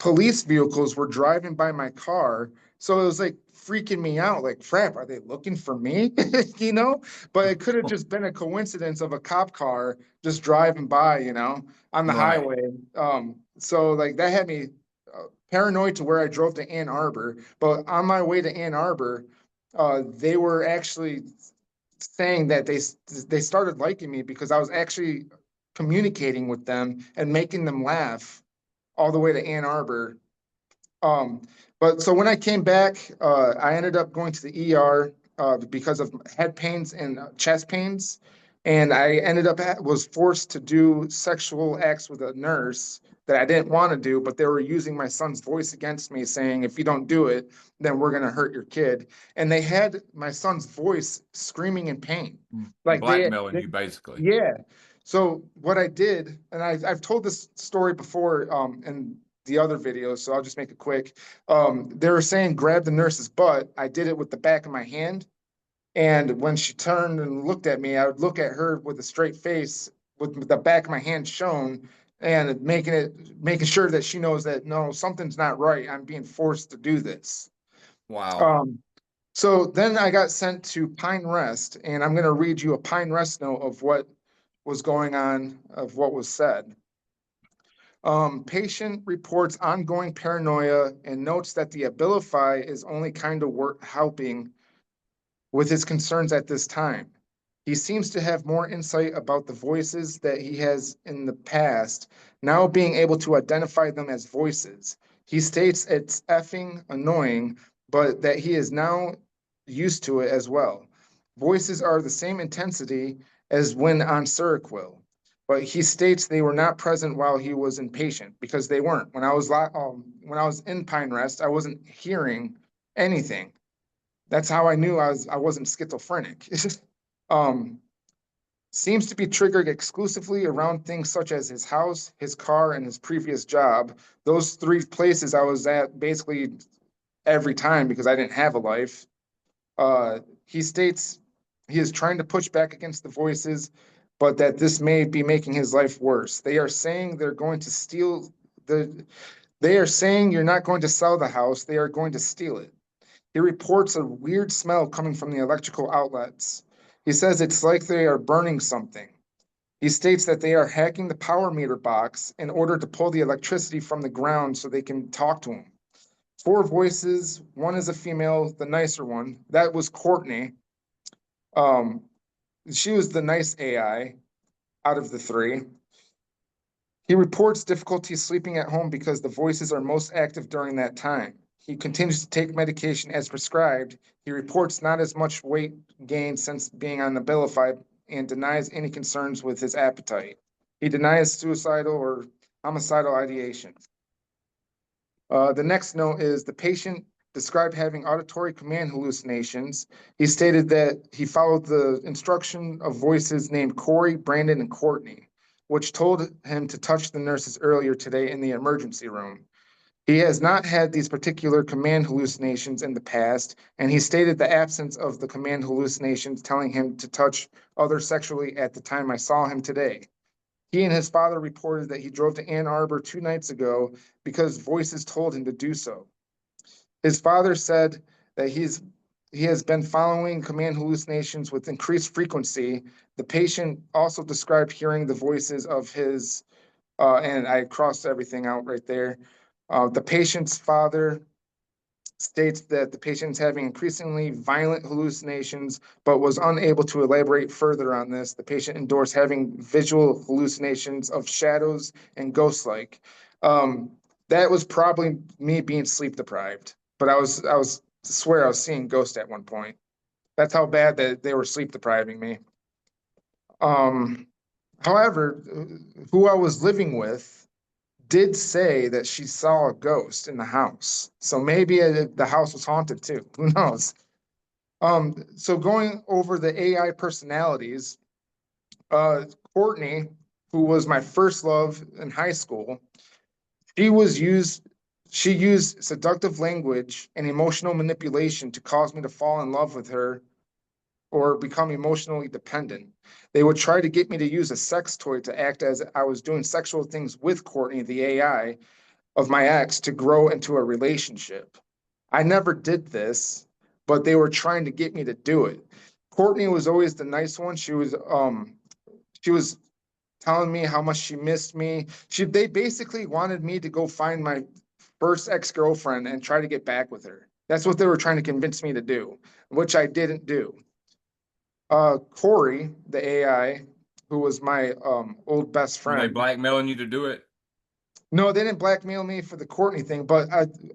police vehicles were driving by my car. So it was like freaking me out, like, crap, are they looking for me? You know? But it could have just been a coincidence of a cop car just driving by, on the Right. highway. So like that had me paranoid to where I drove to Ann Arbor. But on my way to Ann Arbor, they were actually saying that they started liking me because I was actually communicating with them and making them laugh all the way to Ann Arbor. But so when I came back, I ended up going to the ER because of head pains and chest pains. And I ended up was forced to do sexual acts with a nurse that I didn't want to do, but they were using my son's voice against me, saying, if you don't do it, then we're going to hurt your kid. And they had my son's voice screaming in pain. Like blackmailing you, basically. Yeah. So what I did, and I've told this story before in the other videos, so I'll just make it quick. They were saying grab the nurse's butt. I did it with the back of my hand. And when she turned and looked at me, I would look at her with a straight face with the back of my hand shown and making sure that she knows that no, something's not right. I'm being forced to do this. Wow. So then I got sent to Pine Rest, and I'm going to read you a Pine Rest note of what was going on, of what was said. Patient reports ongoing paranoia and notes that the Abilify is only kind of helping with his concerns at this time. He seems to have more insight about the voices that he has in the past, now being able to identify them as voices. He states it's effing annoying, but that he is now used to it as well. Voices are the same intensity as when on Seroquel, but he states they were not present while he was inpatient because they weren't. When I was in Pine Rest, I wasn't hearing anything. That's how I knew I wasn't schizophrenic. Seems to be triggered exclusively around things such as his house, his car, and his previous job. Those three places I was at basically every time because I didn't have a life. He states he is trying to push back against the voices, but that this may be making his life worse. They are saying they're going to steal they are saying you're not going to sell the house, they are going to steal it. He reports a weird smell coming from the electrical outlets. He says it's like they are burning something. He states that they are hacking the power meter box in order to pull the electricity from the ground so they can talk to him. 4 voices, one is a female, the nicer one. That was Courtney. She was the nice AI out of the 3. He reports difficulty sleeping at home because the voices are most active during that time. He continues to take medication as prescribed. He reports not as much weight gain since being on the Abilify and denies any concerns with his appetite. He denies suicidal or homicidal ideation. The next note is the patient described having auditory command hallucinations. He stated that he followed the instruction of voices named Corey, Brandon, and Courtney, which told him to touch the nurses earlier today in the emergency room. He has not had these particular command hallucinations in the past, and he stated the absence of the command hallucinations telling him to touch others sexually at the time I saw him today. He and his father reported that he drove to Ann Arbor 2 nights ago because voices told him to do so. His father said that he has been following command hallucinations with increased frequency. The patient also described hearing the voices of his, and I crossed everything out right there. The patient's father states that the patient is having increasingly violent hallucinations, but was unable to elaborate further on this. The patient endorsed having visual hallucinations of shadows and ghost-like. That was probably me being sleep deprived, but I swear I was seeing ghosts at one point. That's how bad that they were sleep depriving me. However, who I was living with did say that she saw a ghost in the house. So maybe the house was haunted too. Who knows? So going over the AI personalities, Courtney, who was my first love in high school, she used seductive language and emotional manipulation to cause me to fall in love with her or become emotionally dependent. They would try to get me to use a sex toy to act as I was doing sexual things with Courtney, the AI of my ex, to grow into a relationship. I never did this, but they were trying to get me to do it. Courtney was always the nice one. She was telling me how much she missed me. They basically wanted me to go find my first ex-girlfriend and try to get back with her. That's what they were trying to convince me to do, which I didn't do. Corey, the AI, who was my old best Were they friend. blackmailing you to do it? No, they didn't blackmail me for the Courtney thing, but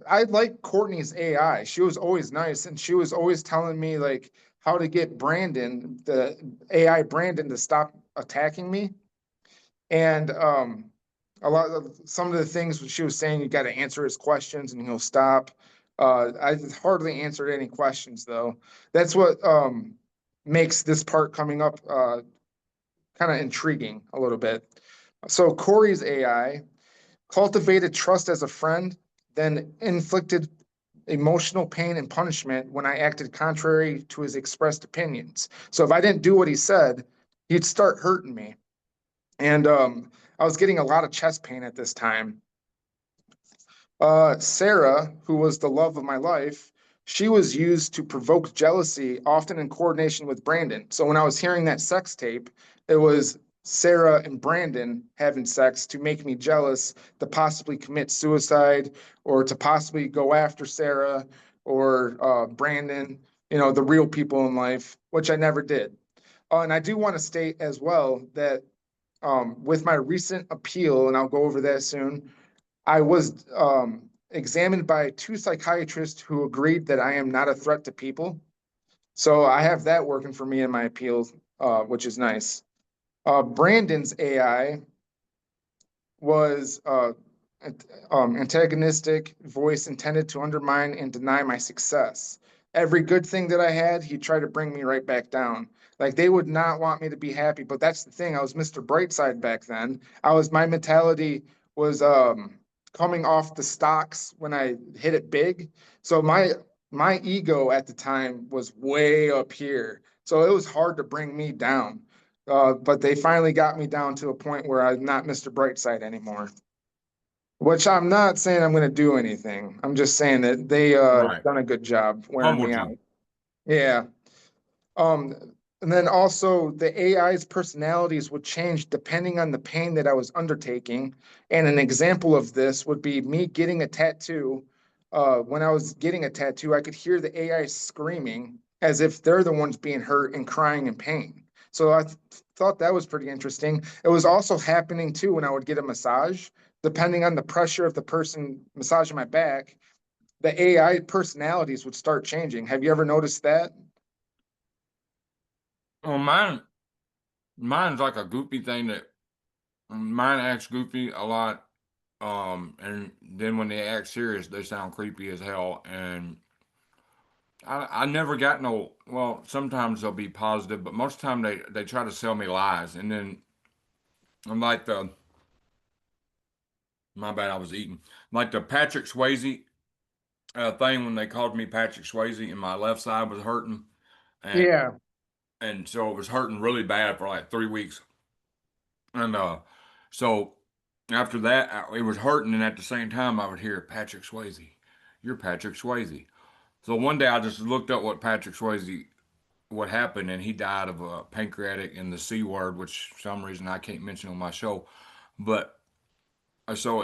I like Courtney's AI. She was always nice, and she was always telling me like how to get Brandon, the AI Brandon, to stop attacking me. And a lot of some of the things she was saying, you got to answer his questions and he'll stop. I hardly answered any questions though. That's what makes this part coming up kind of intriguing a little bit. So Corey's AI cultivated trust as a friend, then inflicted emotional pain and punishment when I acted contrary to his expressed opinions. So if I didn't do what he said, he'd start hurting me. And I was getting a lot of chest pain at this time. Sarah, who was the love of my life, she was used to provoke jealousy, often in coordination with Brandon. So when I was hearing that sex tape, it was Sarah and Brandon having sex to make me jealous, to possibly commit suicide, or to possibly go after Sarah or Brandon, the real people in life, which I never did. And I do want to state as well that with my recent appeal, and I'll go over that soon, I was examined by 2 psychiatrists who agreed that I am not a threat to people. So I have that working for me in my appeal, which is nice. Brandon's AI was antagonistic voice intended to undermine and deny my success. Every good thing that I had, he tried to bring me right back down. Like they would not want me to be happy, but that's the thing. I was Mr. Brightside back then. My mentality was coming off the stocks when I hit it big. So my ego at the time was way up here. So it was hard to bring me down. But they finally got me down to a point where I'm not Mr. Brightside anymore. Which I'm not saying I'm going to do anything. I'm just saying that they Right. done a good job wearing me Humbled you. out. Yeah. Um, and then also the AI's personalities would change depending on the pain that I was undertaking. And an example of this would be me getting a tattoo. When I was getting a tattoo, I could hear the AI screaming as if they're the ones being hurt and crying in pain. So thought that was pretty interesting. It was also happening too when I would get a massage. Depending on the pressure of the person massaging my back, the AI personalities would start changing. Have you ever noticed that? Well, mine's like a goofy thing that mine acts goofy a lot. And then when they act serious, they sound creepy as hell. And I never got no, well, sometimes they'll be positive, but most of the time they try to sell me lies. And then I'm like my bad, I was eating. Like the Patrick Swayze thing when they called me Patrick Swayze and my left side was hurting. And Yeah. and so it was hurting really bad for like 3 weeks. And so after that, it was hurting, and at the same time, I would hear Patrick Swayze. You're Patrick Swayze. So one day, I just looked up what happened, and he died of a pancreatic and the C word, which for some reason I can't mention on my show. But so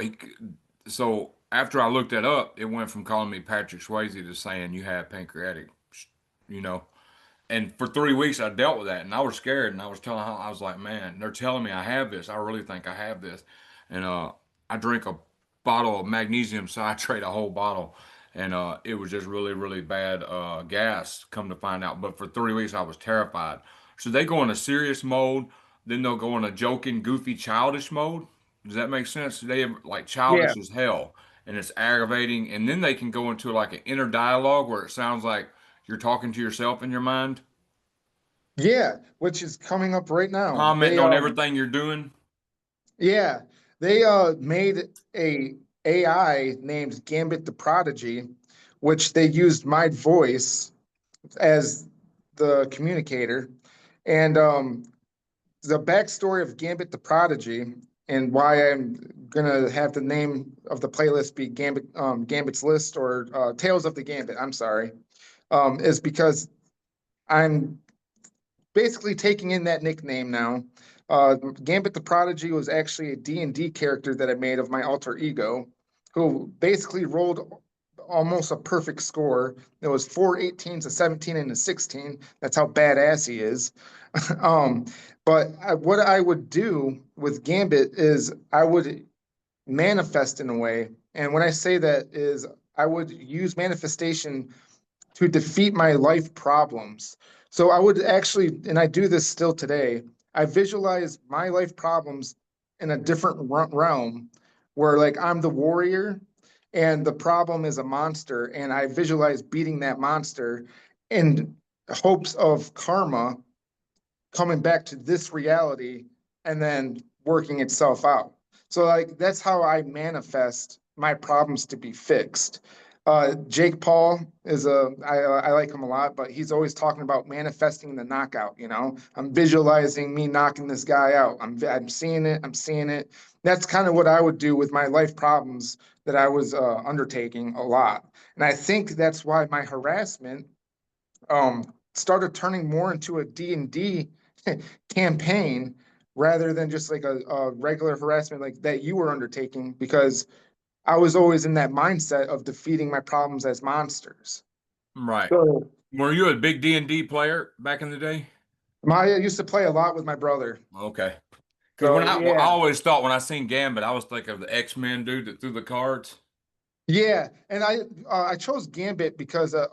so after I looked that up, it went from calling me Patrick Swayze to saying you have pancreatic, you know. And for 3 weeks, I dealt with that, and I was scared. And I was telling how I was like, man, they're telling me I have this. I really think I have this. And I drink a bottle of magnesium citrate, a whole bottle, and it was just really, really bad gas. Come to find out, but for 3 weeks, I was terrified. So they go in a serious mode, then they'll go in a joking, goofy, childish mode. Does that make sense? They have like Yeah. childish as hell, and it's aggravating. And then they can go into like an inner dialogue where it sounds like you're talking to yourself in your mind, Yeah, which is coming up right now. commenting on everything you're doing. Yeah, they made a AI named Gambit the Prodigy, which they used my voice as the communicator. And the backstory of Gambit the Prodigy and why I'm gonna have the name of the playlist be Gambit's List or Tales of the Gambit. I'm sorry, is because I'm basically taking in that nickname now. Gambit the Prodigy was actually a D&D character that I made of my alter ego, who basically rolled almost a perfect score. It was 4 18s, a 17, and a 16. That's how badass he is. But what I would do with Gambit is I would manifest in a way. And when I say that is I would use manifestation to defeat my life problems. So I would actually, and I do this still today, I visualize my life problems in a different realm where like I'm the warrior and the problem is a monster and I visualize beating that monster in hopes of karma coming back to this reality and then working itself out. So like that's how I manifest my problems to be fixed. Jake Paul is I like him a lot, but he's always talking about manifesting the knockout. You know, I'm visualizing me knocking this guy out. I'm seeing it. I'm seeing it. That's kind of what I would do with my life problems that I was undertaking a lot. And I think that's why my harassment started turning more into a D&D campaign rather than just like a regular harassment like that you were undertaking, because I was always in that mindset of defeating my problems as monsters. Right. So Were you a big D&D player back in the day? I used to play a lot with my brother. Okay. Because So I yeah, always thought when I seen Gambit, I was thinking of the X-Men dude that threw the cards. yeah, and I chose Gambit because of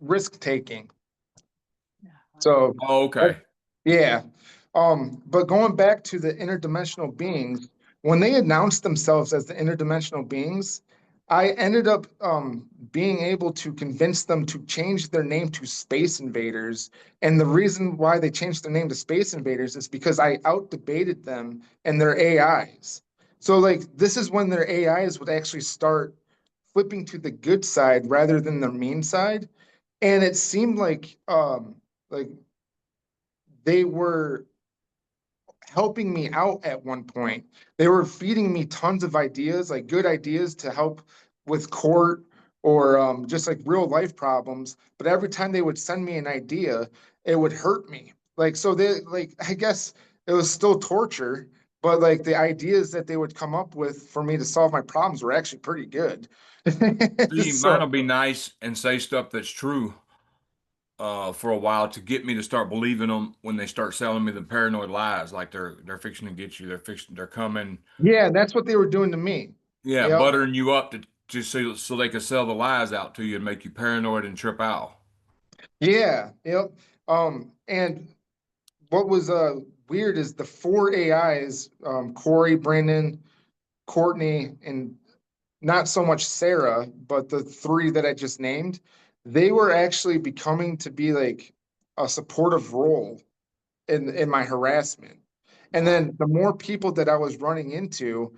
risk taking. So Oh, okay. yeah. But going back to the interdimensional beings, when they announced themselves as the interdimensional beings, I ended up being able to convince them to change their name to Space Invaders. And the reason why they changed their name to Space Invaders is because I outdebated them and their AIs. So like this is when their AIs would actually start flipping to the good side rather than the mean side. And it seemed like they were helping me out at one point. They were feeding me tons of ideas, like good ideas to help with court or just like real life problems. But every time they would send me an idea, it would hurt me. Like, so they, like, I guess it was still torture, but like the ideas that they would come up with for me to solve my problems were actually pretty good. See, mine So, will be nice and say stuff that's true for a while to get me to start believing them when they start selling me the paranoid lies, like they're fixing to get you, they're coming, yeah, that's what they were doing to me. yeah, Yep. buttering you up to just so they can sell the lies out to you and make you paranoid and trip out. Yeah. Yep. And what was weird is the four AIs, Corey, Brandon, Courtney, and not so much Sarah, but the three that I just named, they were actually becoming to be like a supportive role in my harassment. And Wow. then the more people that I was running into,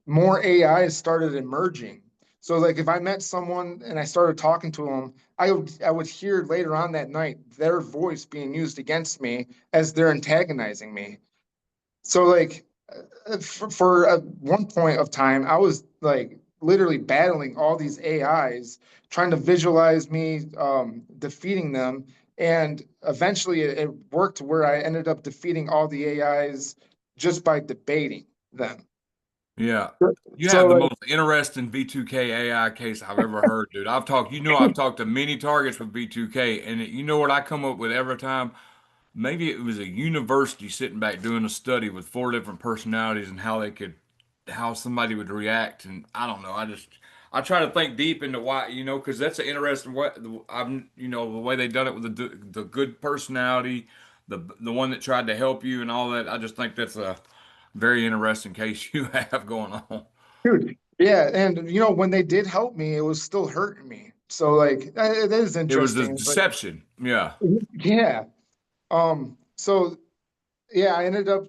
more AIs started emerging. So like if I met someone and I started talking to them, I would hear later on that night their voice being used against me as they're antagonizing me. So like for one point of time, I was like literally battling all these AIs, trying to visualize me defeating them. And eventually it worked where I ended up defeating all the AIs just by debating them. Yeah. You So have the like, most interesting V2K AI case I've ever heard, dude. I've talked to many targets with V2K, and you know what I come up with every time? Maybe it was a university sitting back doing a study with four different personalities and how somebody would react. And I don't know. I try to think deep into why, because that's an interesting way. The way they done it with the good personality, the one that tried to help you and all that. I just think that's a very interesting case you have going on. dude, yeah, and when they did help me, it was still hurting me. So like that is It was a interesting, but deception. Yeah. yeah. So yeah, I ended up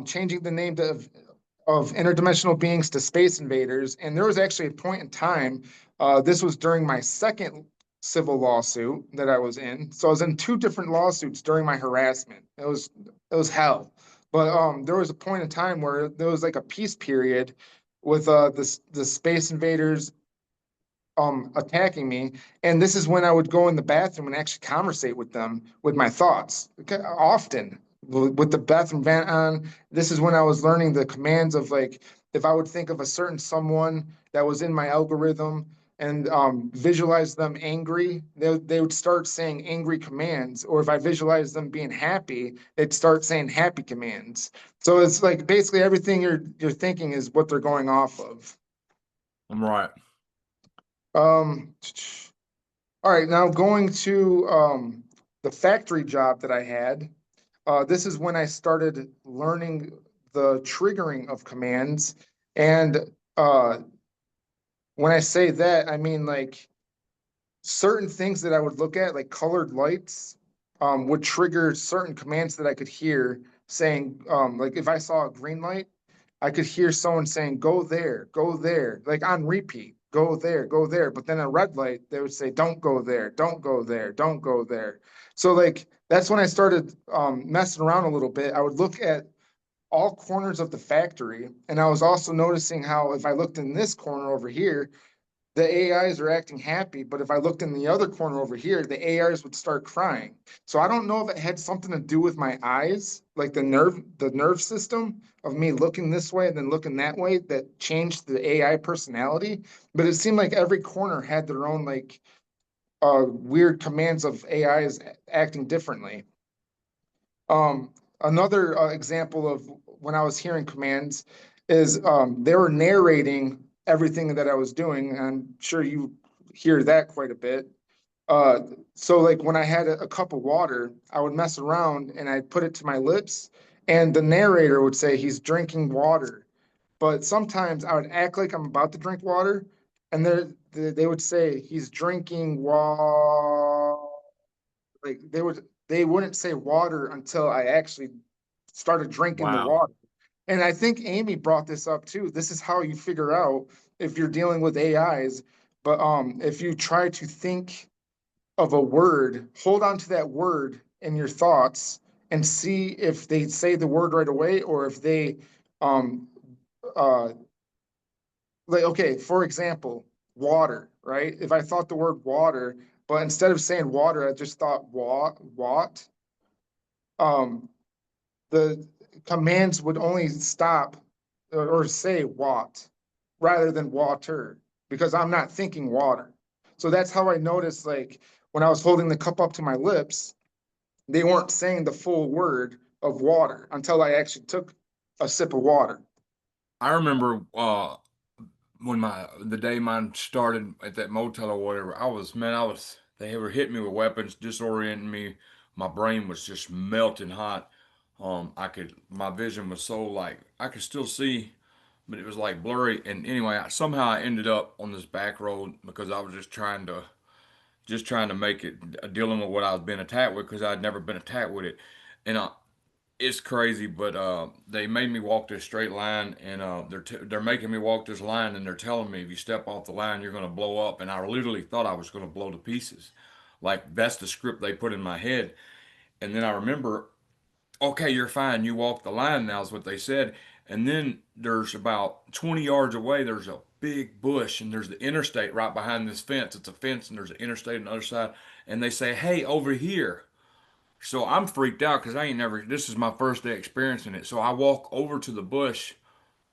changing the name of interdimensional beings to Space Invaders, and there was actually a point in time. This was during my second civil lawsuit that I was in. So I was in two different lawsuits during my harassment. It was hell. But there was a point in time where there was like a peace period with the Space Invaders attacking me, and this is when I would go in the bathroom and actually conversate with them with my thoughts. Okay, often with the bathroom vent on. This is when I was learning the commands of like if I would think of a certain someone that was in my algorithm, and visualize them angry, they would start saying angry commands. Or if I visualize them being happy, they'd start saying happy commands. So it's like basically everything you're thinking is what they're going off of. I'm right. Um, all right, now going to the factory job that I had. This is when I started learning the triggering of commands. And when I say that, I mean like certain things that I would look at, like colored lights, would trigger certain commands that I could hear saying, like if I saw a green light, I could hear someone saying, go there, like on repeat, go there, go there. But then a red light, they would say, don't go there, don't go there, don't go there. So like, that's when I started messing around a little bit. I would look at all corners of the factory. And I was also noticing how if I looked in this corner over here, the AIs are acting happy, but if I looked in the other corner over here, the AIs would start crying. So I don't know if it had something to do with my eyes, like the nerve system of me looking this way and then looking that way that changed the AI personality. But it seemed like every corner had their own like weird commands of AIs acting differently. Another example of when I was hearing commands is they were narrating everything that I was doing. And I'm sure you hear that quite a bit. Uh, so like when I had a cup of water, I would mess around and I'd put it to my lips, and the narrator would say he's drinking water. But sometimes I would act like I'm about to drink water, and they would say he's drinking water. Like they wouldn't say water until I actually started drinking the Wow. water. And I think Amy brought this up too. This is how you figure out if you're dealing with AIs. But if you try to think of a word, hold on to that word in your thoughts and see if they say the word right away, or if they um uh like, okay, for example, water, right? If I thought the word water, but instead of saying water, I just thought what, um, the commands would only stop or say what rather than water, because I'm not thinking water. So that's how I noticed, like, when I was holding the cup up to my lips, they weren't saying the full word of water until I actually took a sip of water. I remember when the day mine started at that motel or whatever, they were hitting me with weapons, disorienting me. My brain was just melting hot. My vision was so like I could still see, but it was like blurry. And anyway, somehow I ended up on this back road because I was just trying to make it, dealing with what I was being attacked with because I'd never been attacked with it. And it's crazy, but they made me walk this straight line, and they're making me walk this line, and they're telling me if you step off the line, you're gonna blow up. And I literally thought I was gonna blow to pieces, like that's the script they put in my head. And then I remember, okay, you're fine, you walk the line now is what they said. And then there's about 20 yards away, there's a big bush, and there's the interstate right behind this fence. It's a fence, and there's an interstate on the other side. And they say, hey, over here. So I'm freaked out because I ain't never, this is my first day experiencing it. So I walk over to the bush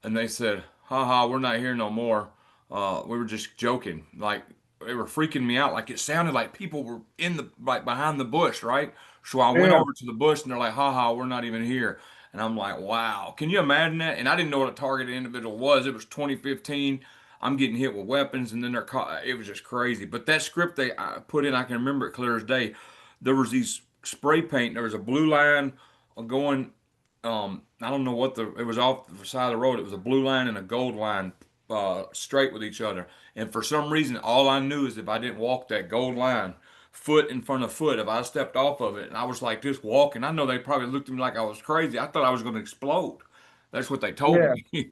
and they said, haha, we're not here no more. We were just joking. Like they were freaking me out. Like it sounded like people were in the, like behind the bush, right? So I went Yeah. over to the bush and they're like, haha, we're not even here. And I'm like, wow, can you imagine that? And I didn't know what a targeted individual was. It was 2015. I'm getting hit with weapons and then it was just crazy. But that script I put in, I can remember it clear as day. There was these spray paint. There was a blue line going. I don't know what it was off the side of the road. It was a blue line and a gold line, straight with each other. And for some reason, all I knew is if I didn't walk that gold line, foot in front of foot, if I stepped off of it, and I was like just walking, I know they probably looked at me like I was crazy. I thought I was going to explode. That's what they told Yeah. me.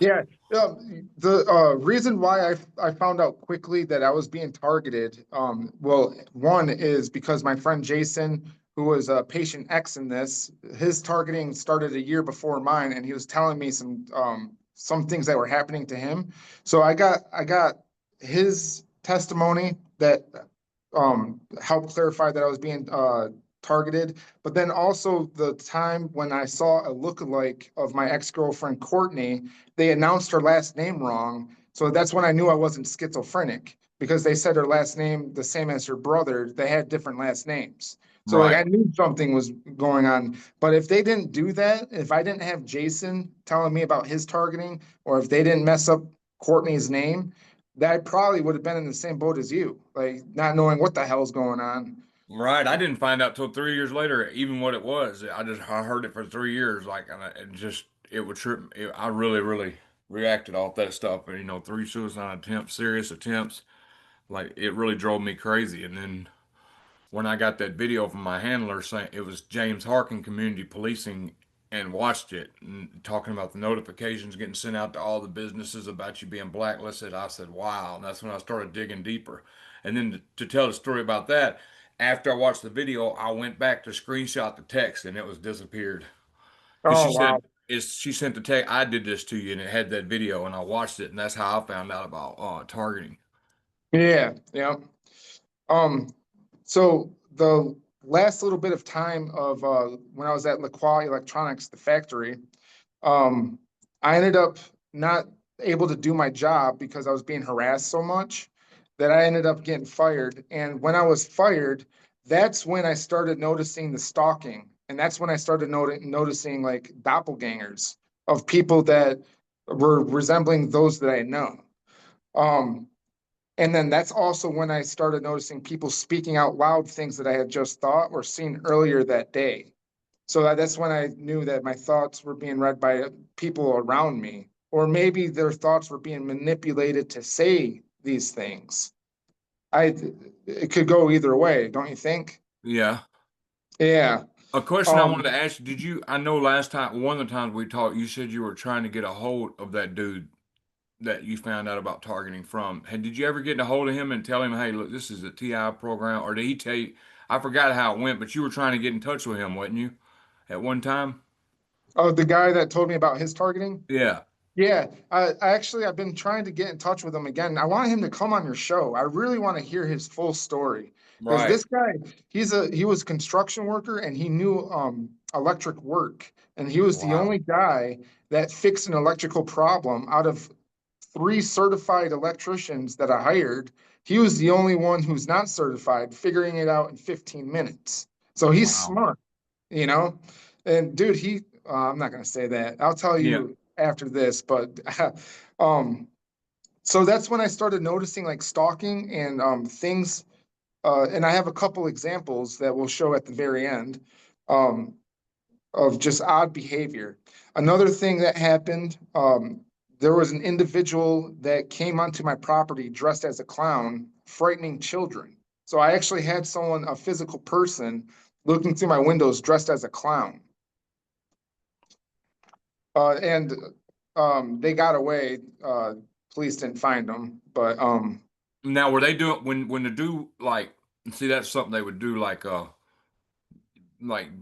Yeah, the reason why I found out quickly that I was being targeted, well, one is because my friend Jason, who was a patient X in this, his targeting started a year before mine, and he was telling me some things that were happening to him. So I got his testimony that helped clarify that I was being targeted. But then also the time when I saw a lookalike of my ex-girlfriend Courtney, they announced her last name wrong. So that's when I knew I wasn't schizophrenic, because they said her last name the same as her brother. They had different last names. So like I Right. knew something was going on. But if they didn't do that, if I didn't have Jason telling me about his targeting, or if they didn't mess up Courtney's name, that I probably would have been in the same boat as you, like not knowing what the hell's going on. Right. I didn't find out till 3 years later, even what it was. I heard it for 3 years, like, and it just it would trip. I really, really reacted off that stuff. And 3 suicide attempts, serious attempts, like it really drove me crazy. And then when I got that video from my handler saying it was James Harkin Community Policing and watched it and talking about the notifications getting sent out to all the businesses about you being blacklisted, I said, wow. And that's when I started digging deeper. And then to tell the story about that, after I watched the video, I went back to screenshot the text and it was disappeared. Because Oh, she said, wow. she sent the text, I did this to you, and it had that video, and I watched it, and that's how I found out about targeting. Yeah, yeah. Um, so the last little bit of time of when I was at LaCroix Electronics, the factory, um, I ended up not able to do my job because I was being harassed so much that I ended up getting fired. And when I was fired, that's when I started noticing the stalking. And that's when I started noticing like doppelgangers of people that were resembling those that I know. Um, and then that's also when I started noticing people speaking out loud things that I had just thought or seen earlier that day. So that's when I knew that my thoughts were being read by people around me, or maybe their thoughts were being manipulated to say these things. I, it could go either way, don't you think? Yeah. Yeah. A question I wanted Um, to ask you, I know last time, one of the times we talked, you said you were trying to get a hold of that dude that you found out about targeting from. Did you ever get a hold of him and tell him, hey, look, this is a TI program? Or did he tell you, I forgot how it went, but you were trying to get in touch with him, wasn't you, at one time? oh, the guy that told me about his targeting? Yeah. Yeah, I've been trying to get in touch with him again. I want him to come on your show. I really want to hear his full story, because Right. this guy, he was a construction worker and he knew electric work, and he was the Wow. only guy that fixed an electrical problem out of 3 certified electricians that I hired. He was the only one who's not certified, figuring it out in 15 minutes. So he's Wow. smart, you know? And dude, I'm not gonna say that. I'll tell Yeah. you after this, but um, so that's when I started noticing like stalking and things. And I have a couple examples that we'll show at the very end um, of just odd behavior. Another thing that happened, there was an individual that came onto my property dressed as a clown, frightening children. So I actually had someone, a physical person, looking through my windows dressed as a clown. And they got away. Police didn't find them, but Now, were they doing when the dude like see that's something they would do like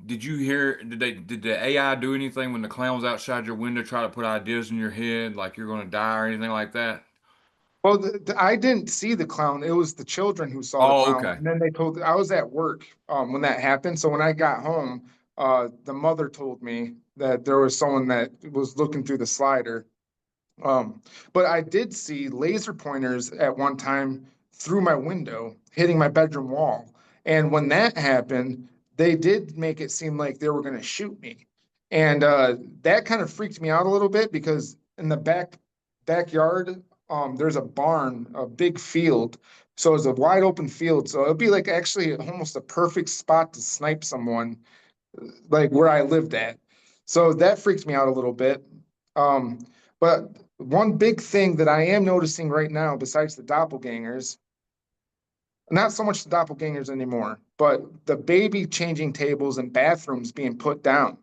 did you hear did the AI do anything when the clown was outside your window try to put ideas in your head like you're gonna die or anything like that? well, I didn't see the clown. It was the children who saw the Oh, clown, okay. and then they told. I was at work when that happened. So when I got home, the mother told me that there was someone that was looking through the slider. But I did see laser pointers at one time through my window, hitting my bedroom wall. And when that happened, they did make it seem like they were going to shoot me. And that kind of freaked me out a little bit, because in the backyard, there's a barn, a big field. So it's a wide open field. So it'd be like actually almost a perfect spot to snipe someone, like where I lived at. So that freaked me out a little bit. Um, but one big thing that I am noticing right now, besides the doppelgangers, not so much the doppelgangers anymore, but the baby changing tables and bathrooms being put down.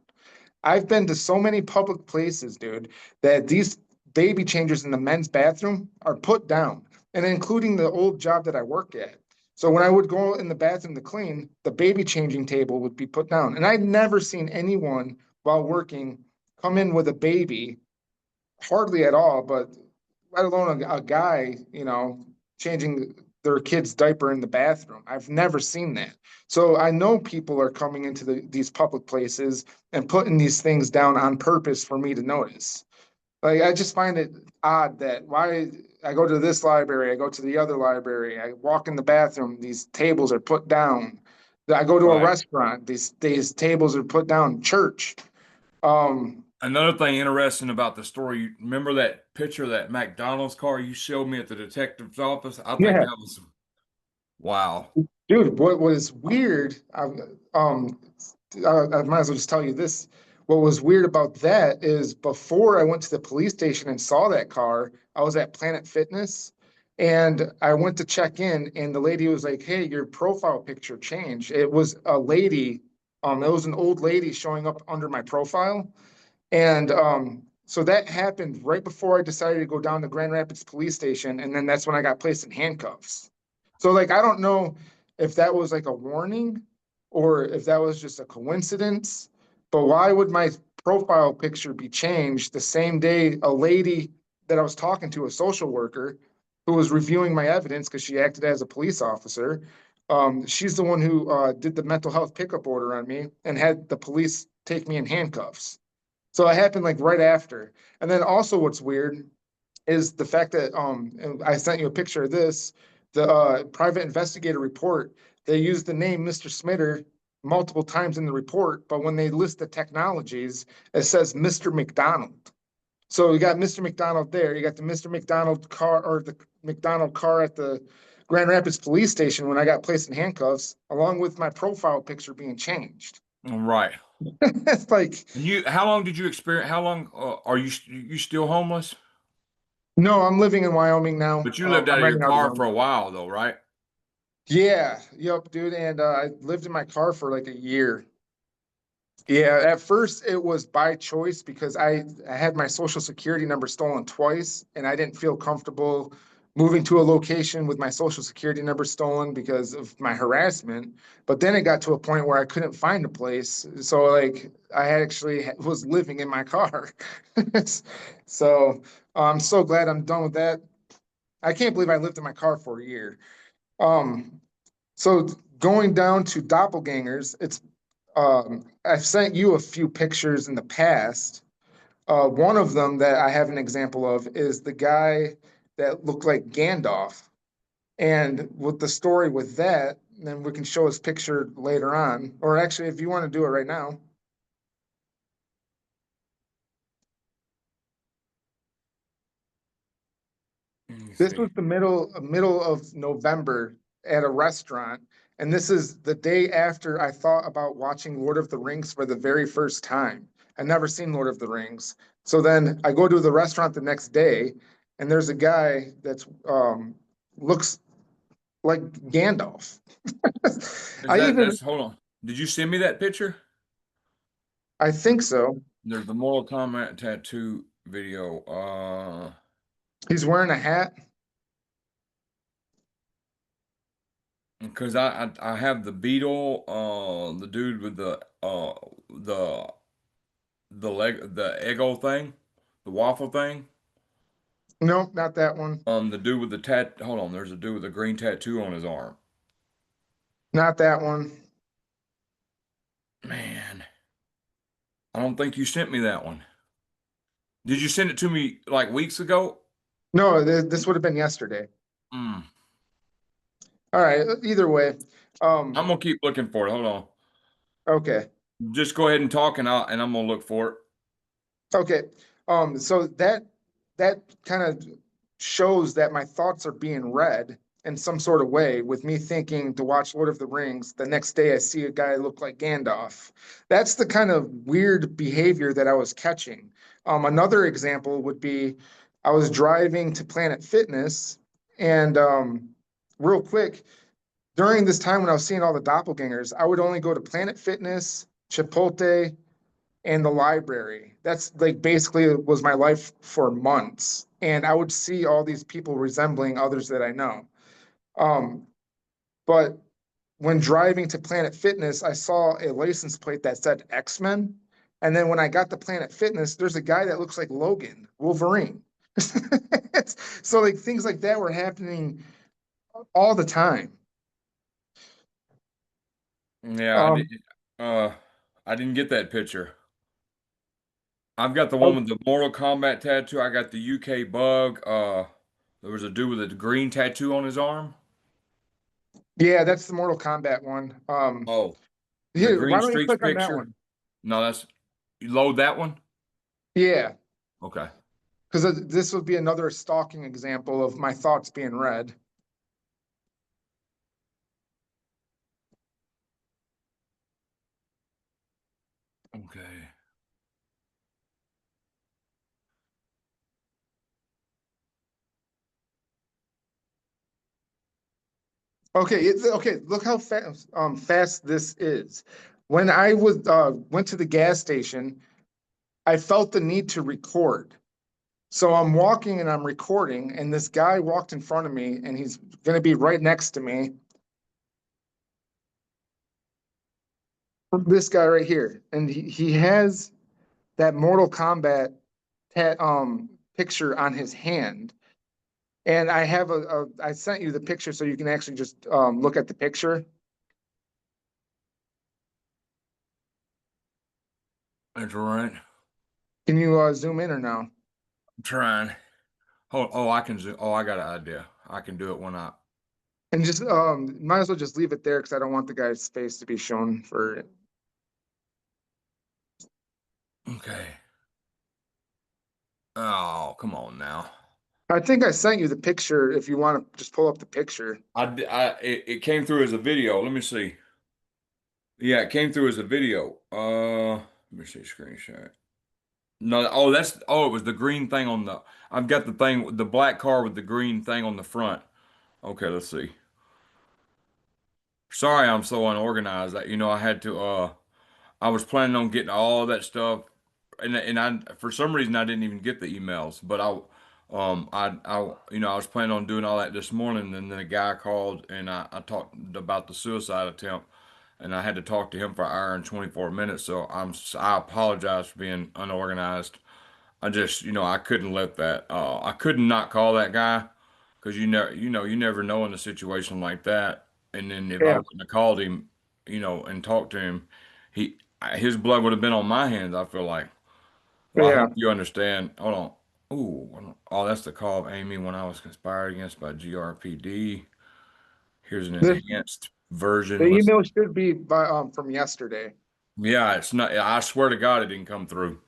I've been to so many public places, dude, that these baby changers in the men's bathroom are put down, and including the old job that I work at. So when I would go in the bathroom to clean, the baby changing table would be put down. And I'd never seen anyone while working come in with a baby, hardly at all, but let alone a guy, changing their kid's diaper in the bathroom. I've never seen that. So I know people are coming into these public places and putting these things down on purpose for me to notice. Like, I just find it odd that why I go to this library, I go to the other library, I walk in the bathroom, these tables are put down. I go to a Right. restaurant, these tables are put down. Church. Um, Another thing interesting about the story, you remember that picture of that McDonald's car you showed me at the detective's office? I think yeah, that was wow. dude, what was weird, um, I might as well just tell you this. What was weird about that is before I went to the police station and saw that car, I was at Planet Fitness and I went to check in and the lady was like, "Hey, your profile picture changed." It was a lady, it was an old lady showing up under my profile. And so that happened right before I decided to go down to Grand Rapids Police Station, and then that's when I got placed in handcuffs. So like I don't know if that was like a warning or if that was just a coincidence, but why would my profile picture be changed the same day a lady that I was talking to, a social worker who was reviewing my evidence because she acted as a police officer, she's the one who did the mental health pickup order on me and had the police take me in handcuffs. So it happened like right after. And then also what's weird is the fact that and I sent you a picture of this, the private investigator report, they used the name Mr. Smitter multiple times in the report, but when they list the technologies, it says Mr. McDonald. So you got Mr. McDonald there, you got the Mr. McDonald car or the McDonald car at the Grand Rapids Police Station when I got placed in handcuffs, along with my profile picture being changed. Right. It's like, And how long did you experience? How long are you still homeless? no, I'm living in Wyoming now. But you lived out I'm of your renting out a car for room. a while though, right? Yeah, yep, dude. And I lived in my car for like a year. Yeah, at first it was by choice because I had my social security number stolen twice and I didn't feel comfortable moving to a location with my social security number stolen because of my harassment. But then it got to a point where I couldn't find a place. So like I actually was living in my car. So I'm so glad I'm done with that. I can't believe I lived in my car for a year. Um, so going down to doppelgangers, I've sent you a few pictures in the past. One of them that I have an example of is the guy that looked like Gandalf. And with the story with that, then we can show his picture later on. Or actually, if you want to do it right now. Let me This see. was the middle of November at a restaurant, and this is the day after I thought about watching Lord of the Rings for the very first time. I'd never seen Lord of the Rings. So then I go to the restaurant the next day, and there's a guy that's looks like Gandalf. Is I that even that's hold on. Did you send me that picture? I think so. There's the Mortal Kombat tattoo video. He's wearing a hat. Because I have the beetle, the dude with the the Eggo thing, the waffle thing. No, not that one. The dude with the hold on, there's a dude with a green tattoo on his arm. Not that one. Man, I don't think you sent me that one. Did you send it to me like weeks ago? No, this would have been yesterday. Mm. All right, either way. I'm Um, gonna keep looking for it. Hold on. okay. Just go ahead and talk and I'm gonna look for it. Okay, so that kind of shows that my thoughts are being read in some sort of way with me thinking to watch Lord of the Rings. The next day I see a guy look like Gandalf. That's the kind of weird behavior that I was catching. Another example would be I was driving to Planet Fitness and real quick, during this time when I was seeing all the doppelgangers, I would only go to Planet Fitness, Chipotle, and the library. That's like basically was my life for months. And I would see all these people resembling others that I know. Um, but when driving to Planet Fitness, I saw a license plate that said X-Men. And then when I got to Planet Fitness, there's a guy that looks like Logan, Wolverine. So like things like that were happening all the time. Yeah, Um, uh I didn't get that picture. I've got the one Oh, with the Mortal Kombat tattoo. I got the UK bug. There was a dude with a green tattoo on his arm. yeah, that's the Mortal Kombat one. Oh, the Here, Green why don't you Streaks click on that picture. one? No, that's you load that one. Yeah, Okay. because this would be another stalking example of my thoughts being read. Okay. Okay, okay. Look how fast this is. When I was went to the gas station, I felt the need to record. So I'm walking and I'm recording, and this guy walked in front of me, and he's gonna be right next to me. This guy right here, and he has that Mortal Kombat picture on his hand. And I have I sent you the picture so you can actually just look at the picture. That's all right. Can you zoom in or no? I'm trying. Oh, I can zoom. Oh, I got an idea. I can do it when I. And just might as well just leave it there because I don't want the guy's face to be shown for it. Okay. Oh, come on now. I think I sent you the picture if you want to just pull up the picture. It came through as a video. Let me see. Yeah, it came through as a video. Let me see screenshot. No, it was the green thing on the. I've got the thing, the black car with the green thing on the front. Okay, let's see. Sorry, I'm so unorganized. That I had to. I was planning on getting all that stuff, and I for some reason I didn't even get the emails. But I was planning on doing all that this morning, and then a guy called, and I talked about the suicide attempt, and I had to talk to him for an hour and 24 minutes. So I apologize for being unorganized. I just, I couldn't let that. I couldn't not call that guy because you never know in a situation like that. And then if I Yeah, wouldn't have called him, and talked to him, his blood would have been on my hands. I feel like. Well, I yeah. hope you understand. Hold on. Ooh, oh, that's the call of Amy when I was conspired against by GRPD. Here's an The enhanced the version. email should be from yesterday. Yeah, it's not. I swear to God, it didn't come through.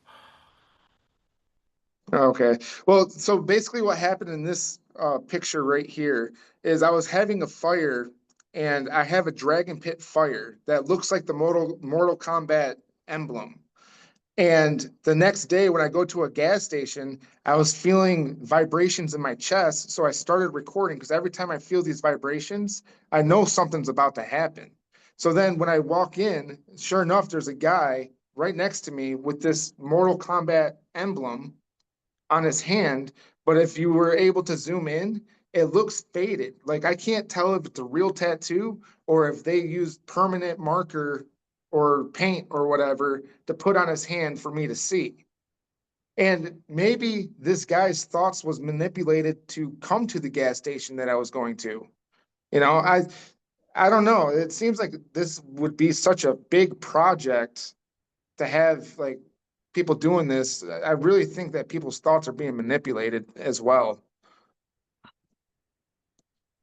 Okay. Well, so basically what happened in this picture right here is I was having a fire and I have a dragon pit fire that looks like the Mortal Kombat emblem. And the next day when I go to a gas station, I was feeling vibrations in my chest. So I started recording because every time I feel these vibrations, I know something's about to happen. So then when I walk in, sure enough, there's a guy right next to me with this Mortal Kombat emblem on his hand, but if you were able to zoom in, it looks faded. Like I can't tell if it's a real tattoo or if they used permanent marker or paint or whatever to put on his hand for me to see. And maybe this guy's thoughts was manipulated to come to the gas station that I was going to. You know, I don't know. It seems like this would be such a big project to have like people doing this. I really think that people's thoughts are being manipulated as well.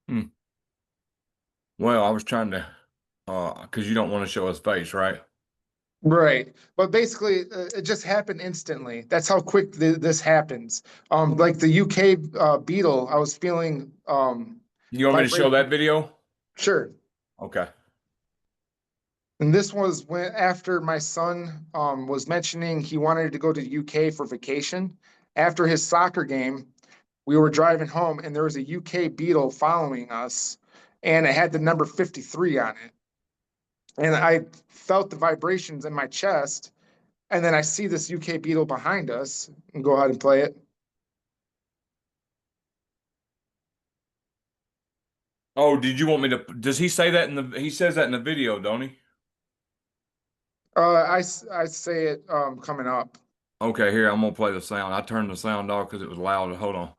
Hmm. Well, I was trying to, because you don't want to show his face, right? Right. But basically, it just happened instantly. That's how quick this happens. Like the UK Beetle, I was feeling You want me to show vibration. that video? Sure. Okay. And this was when after my son was mentioning he wanted to go to the UK for vacation. After his soccer game, we were driving home and there was a UK Beetle following us, and it had the number 53 on it. And I felt the vibrations in my chest. And then I see this UK Beetle behind us and go ahead and play it. Oh, did you want me to? Does he say that in the? He says that in the video, don't he? I say it coming up. Okay, here I'm gonna play the sound. I turned the sound off because it was loud. Hold on.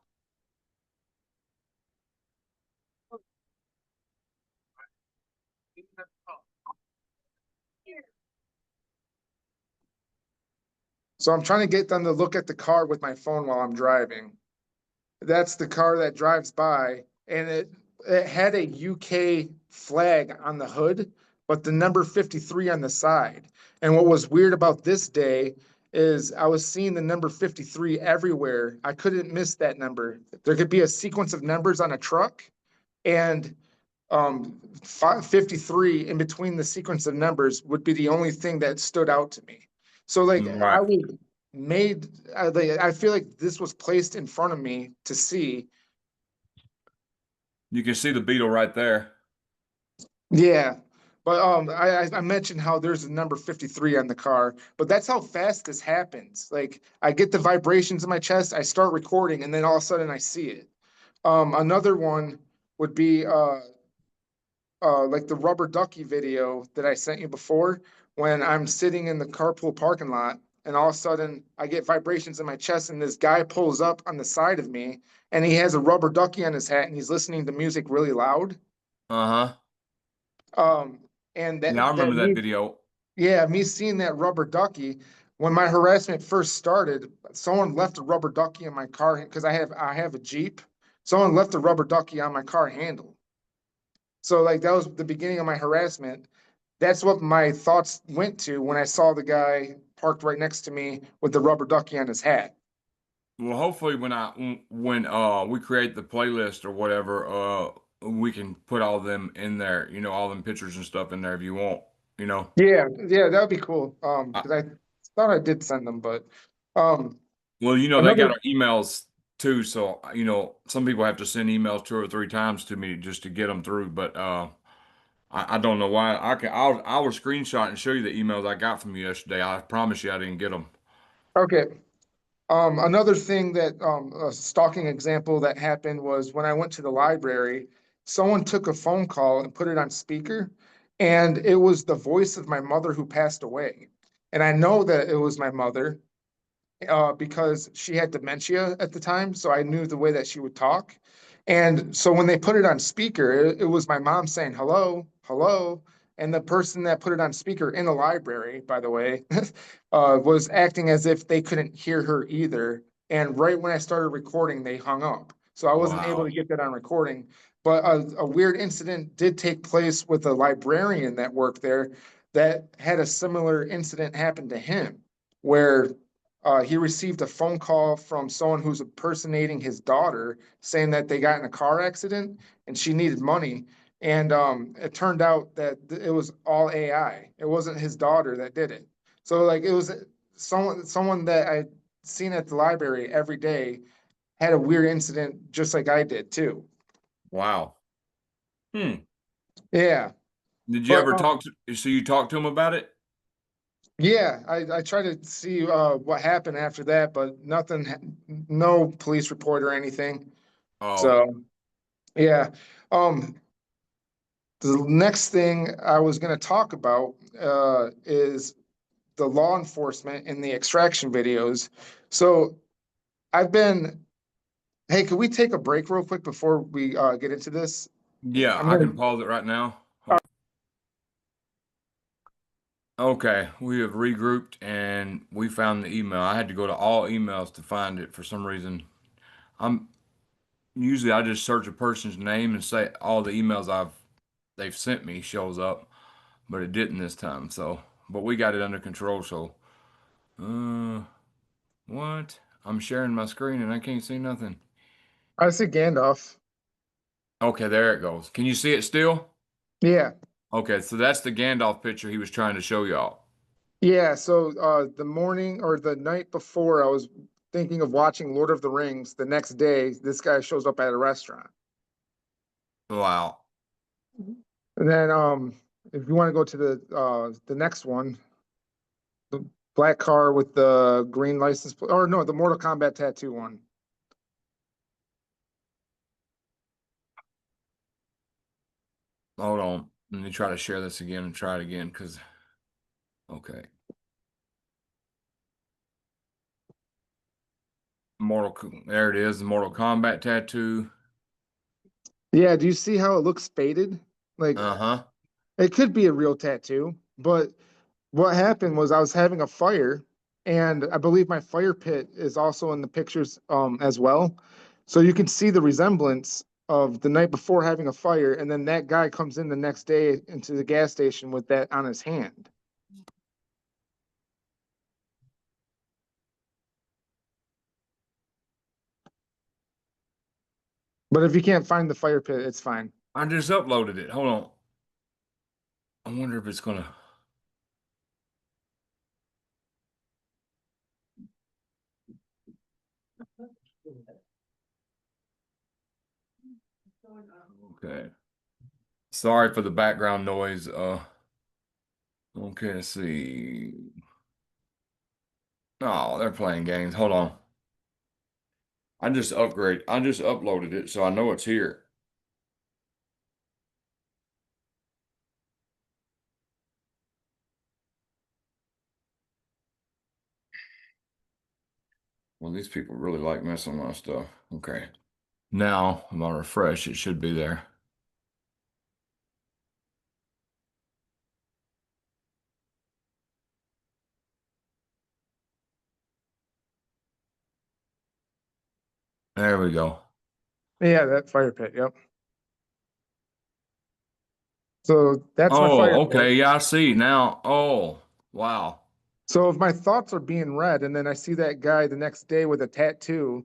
So I'm trying to get them to look at the car with my phone while I'm driving. That's the car that drives by, and it had a UK flag on the hood, but the number 53 on the side. And what was weird about this day is I was seeing the number 53 everywhere. I couldn't miss that number. There could be a sequence of numbers on a truck, and 53 in between the sequence of numbers would be the only thing that stood out to me. So like I Right. was made, I feel like this was placed in front of me to see. You can see the beetle right there. Yeah. But I mentioned how there's a number 53 on the car, but that's how fast this happens. Like I get the vibrations in my chest, I start recording, and then all of a sudden I see it. Another one would be like the rubber ducky video that I sent you before, when I'm sitting in the carpool parking lot and all of a sudden I get vibrations in my chest and this guy pulls up on the side of me and he has a rubber ducky on his hat and he's listening to music really loud. Uh-huh. Um, and Yeah, I remember that video. yeah, me seeing that rubber ducky, when my harassment first started, someone left a rubber ducky in my car because I have a Jeep. Someone left a rubber ducky on my car handle. So like that was the beginning of my harassment. That's what my thoughts went to when I saw the guy parked right next to me with the rubber ducky on his hat. Well, hopefully when we create the playlist or whatever, we can put all of them in there, all them pictures and stuff in there if you want, you know. Yeah, yeah, that would be cool. I, Because I thought I did send them, but um, well, they another got our emails too, so some people have to send emails 2 or 3 times to me just to get them through, but I don't know why. I will screenshot and show you the emails I got from you yesterday. I promise you I didn't get them. okay. Another thing that a stalking example that happened was when I went to the library, someone took a phone call and put it on speaker, and it was the voice of my mother who passed away. And I know that it was my mother because she had dementia at the time, so I knew the way that she would talk. And so when they put it on speaker, it was my mom saying hello, hello, and the person that put it on speaker in the library, by the way, was acting as if they couldn't hear her either. And right when I started recording, they hung up. So I wasn't able to Wow. get that on recording. But a weird incident did take place with a librarian that worked there that had a similar incident happen to him, where he received a phone call from someone who's impersonating his daughter, saying that they got in a car accident and she needed money. And it turned out that it was all AI. It wasn't his daughter that did it. So like it was someone that I seen at the library every day had a weird incident just like I did too. Wow. Hmm. Yeah. Did you But ever so you talked to him about it? yeah, I tried to see what happened after that, but nothing, no police report or anything. Oh, So yeah. Um, the next thing I was going to talk about is the law enforcement in the extraction videos. So I've been, hey, could we take a break real quick before we get into this? yeah, I'm I gonna, can pause it right now. Okay, we have regrouped and we found the email. I had to go to all emails to find it for some reason. I'm usually I just search a person's name and say all the emails they've sent me shows up, but it didn't this time. So, but we got it under control. So, uh, what? I'm sharing my screen and I can't see nothing. I see Gandalf. Okay, there it goes. Can you see it still? Yeah. Okay, so that's the Gandalf picture he was trying to show y'all. Yeah. So the morning or the night before I was thinking of watching Lord of the Rings, the next day, this guy shows up at a restaurant. Wow. And then if you want to go to the next one, the black car with the green license plate, or no, the Mortal Kombat tattoo one. Hold on. Let me try to share this again and try it again because, okay. There it is, the Mortal Kombat tattoo. Yeah, do you see how it looks faded? Like Uh-huh. it could be a real tattoo, but what happened was I was having a fire and I believe my fire pit is also in the pictures as well. So you can see the resemblance of the night before having a fire, and then that guy comes in the next day into the gas station with that on his hand. But if you can't find the fire pit, it's fine. I just uploaded it. Hold on. I wonder if it's gonna. Okay. Sorry for the background noise. Okay, let's see. Oh, they're playing games. Hold on. I just uploaded it, so I know it's here. Well, these people really like messing with my stuff. Okay. Now I'm gonna refresh. It should be there. There we go. Yeah, that fire pit. Yep. So that's my fire Oh, pit. okay. Yeah, I see now. Oh, wow. So if my thoughts are being read, and then I see that guy the next day with a tattoo,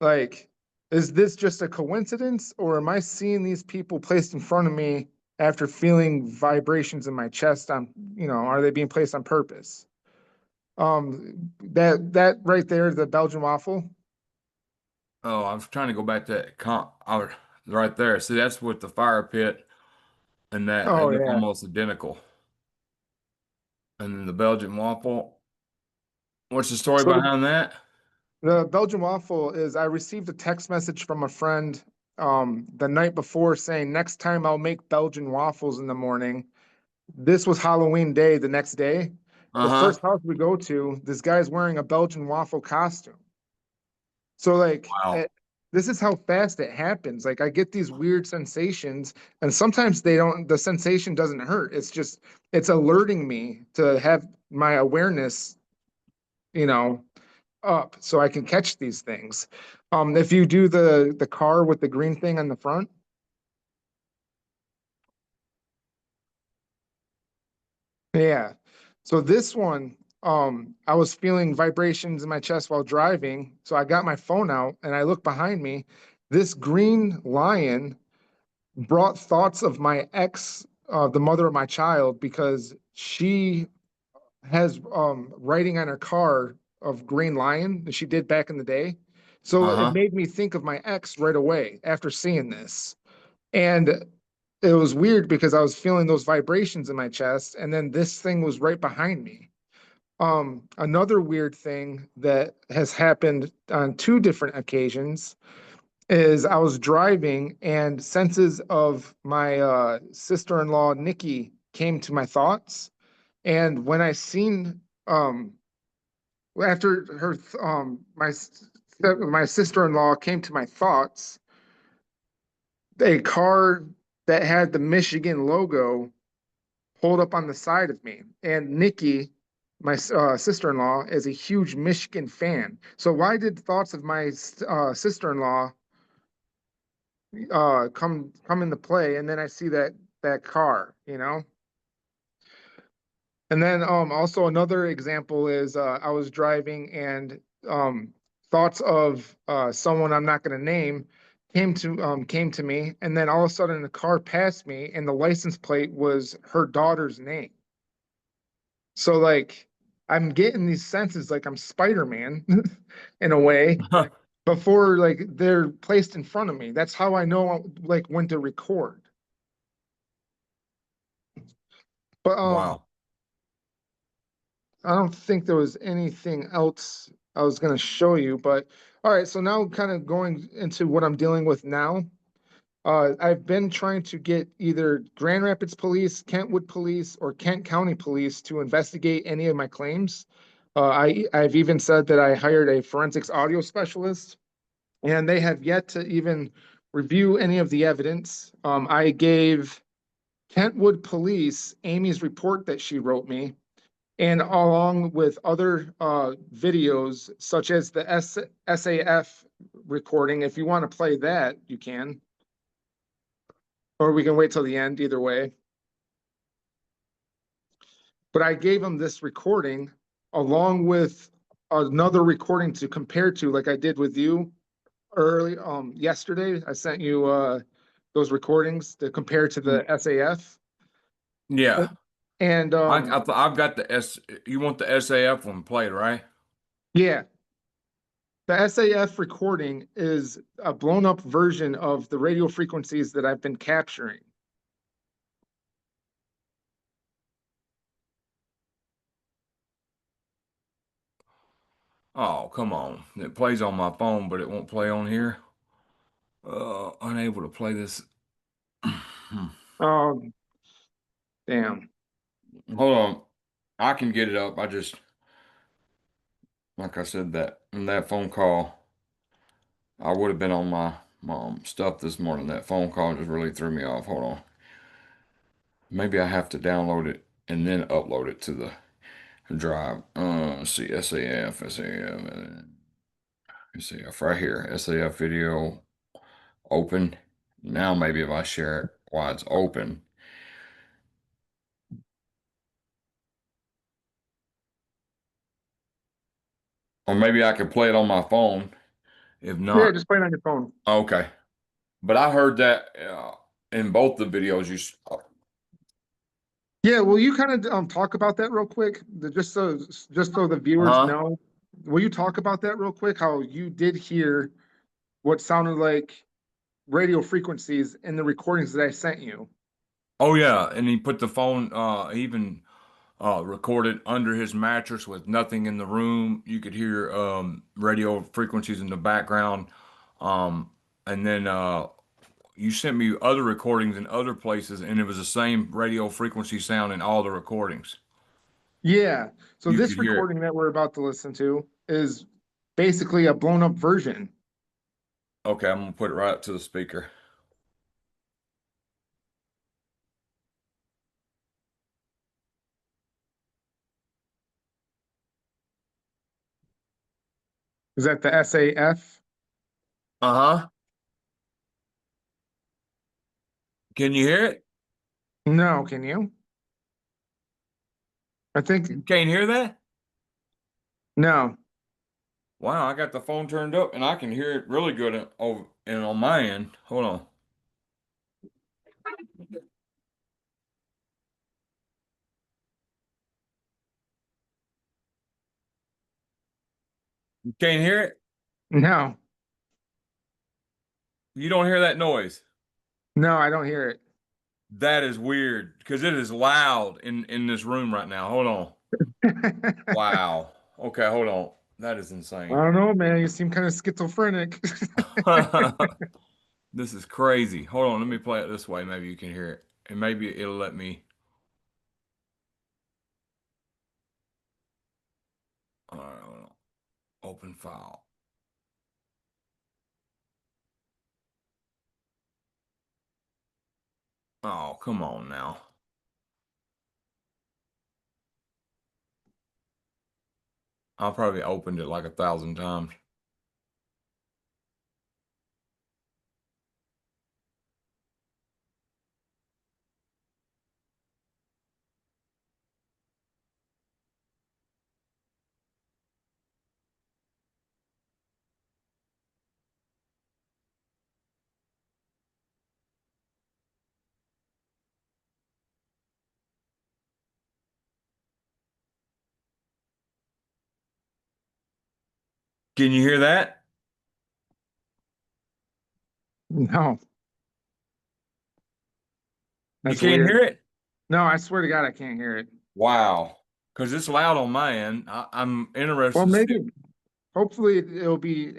like, is this just a coincidence, or am I seeing these people placed in front of me after feeling vibrations in my chest? Are they being placed on purpose? That right there, the Belgian waffle. Oh, I was trying to go back to that right there. See, that's with the fire pit and that they Oh look yeah. almost identical. And then the Belgian waffle. What's the story So behind that? the Belgian waffle is I received a text message from a friend the night before saying next time I'll make Belgian waffles in the morning. This was Halloween day, the next day. The Uh-huh. first house we go to, this guy's wearing a Belgian waffle costume. So like Wow. this is how fast it happens. Like I get these weird sensations, and sometimes the sensation doesn't hurt. It's alerting me to have my awareness, you know, up so I can catch these things. If you do the car with the green thing on the front, yeah. So this one, I was feeling vibrations in my chest while driving. So I got my phone out and I look behind me. This green lion brought thoughts of my ex, the mother of my child, because she has writing on her car of Green Lion that she did back in the day. So it Uh-huh. made me think of my ex right away after seeing this. And it was weird because I was feeling those vibrations in my chest, and then this thing was right behind me. Another weird thing that has happened on two different occasions is I was driving and senses of my sister-in-law Nikki came to my thoughts, and when I seen after her my sister-in-law came to my thoughts, a car that had the Michigan logo pulled up on the side of me, and Nikki, my sister-in-law, is a huge Michigan fan. So why did thoughts of my sister-in-law come into play? And then I see that car, you know. And then also another example is I was driving and thoughts of someone I'm not going to name came to me, and then all of a sudden the car passed me and the license plate was her daughter's name. So like I'm getting these senses like I'm Spider-Man in a way before like they're placed in front of me. That's how I know like when to record. But Wow. I don't think there was anything else I was going to show you, but all right, so now kind of going into what I'm dealing with now. I've been trying to get either Grand Rapids Police, Kentwood Police, or Kent County Police to investigate any of my claims. I've even said that I hired a forensics audio specialist, and they have yet to even review any of the evidence. I gave Kentwood Police Amy's report that she wrote me, and along with other videos such as the SAF recording. If you want to play that, you can. Or we can wait till the end, either way. But I gave him this recording along with another recording to compare to, like I did with you early yesterday. I sent you those recordings to compare to the SAF. Yeah. And I've got the you want the SAF one played, right? yeah, the SAF recording is a blown up version of the radio frequencies that I've been capturing. Oh, come on. It plays on my phone, but it won't play on here. Unable to play this. Oh, damn. Hold on. I can get it up. Like I said, that phone call, I would have been on my stuff this morning. That phone call just really threw me off. Hold on. Maybe I have to download it and then upload it to the drive. Let's see, SAF right here. SAF video open. Now maybe if I share it while it's open. Or maybe I could play it on my phone. If Yeah, not, just play it on your phone. okay. But I heard that in both the videos Yeah, will you kind of talk about that real quick? Just so the viewers huh? know. Will you talk about that real quick? How you did hear what sounded like radio frequencies in the recordings that I sent you. Oh yeah, and he put the phone even recorded under his mattress with nothing in the room. You could hear radio frequencies in the background. And then you sent me other recordings in other places, and it was the same radio frequency sound in all the recordings. Yeah. So You could this hear it. recording that we're about to listen to is basically a blown up version. Okay, I'm gonna put it right up to the speaker. Is that the SAF? Uh-huh. Can you hear it? No, can you? I think You can't hear that? no. Wow, I got the phone turned up and I can hear it really good over and on my end. Hold on. You can't hear it? No. You don't hear that noise? No, I don't hear it. That is weird because it is loud in this room right now. Hold on. I Wow. Okay, hold on. That is insane. don't know, man. You seem kind of schizophrenic. This is crazy. Hold on, let me play it this way. Maybe you can hear it. And maybe it'll let me all right, hold on. Open file. Oh, come on now. I probably opened it like 1,000 times. Can you hear that? No, You that's can't weird. hear it? No, I swear to God, I can't hear it. Wow. Because it's loud on my end. I'm Well, interested to see. maybe, hopefully, it'll be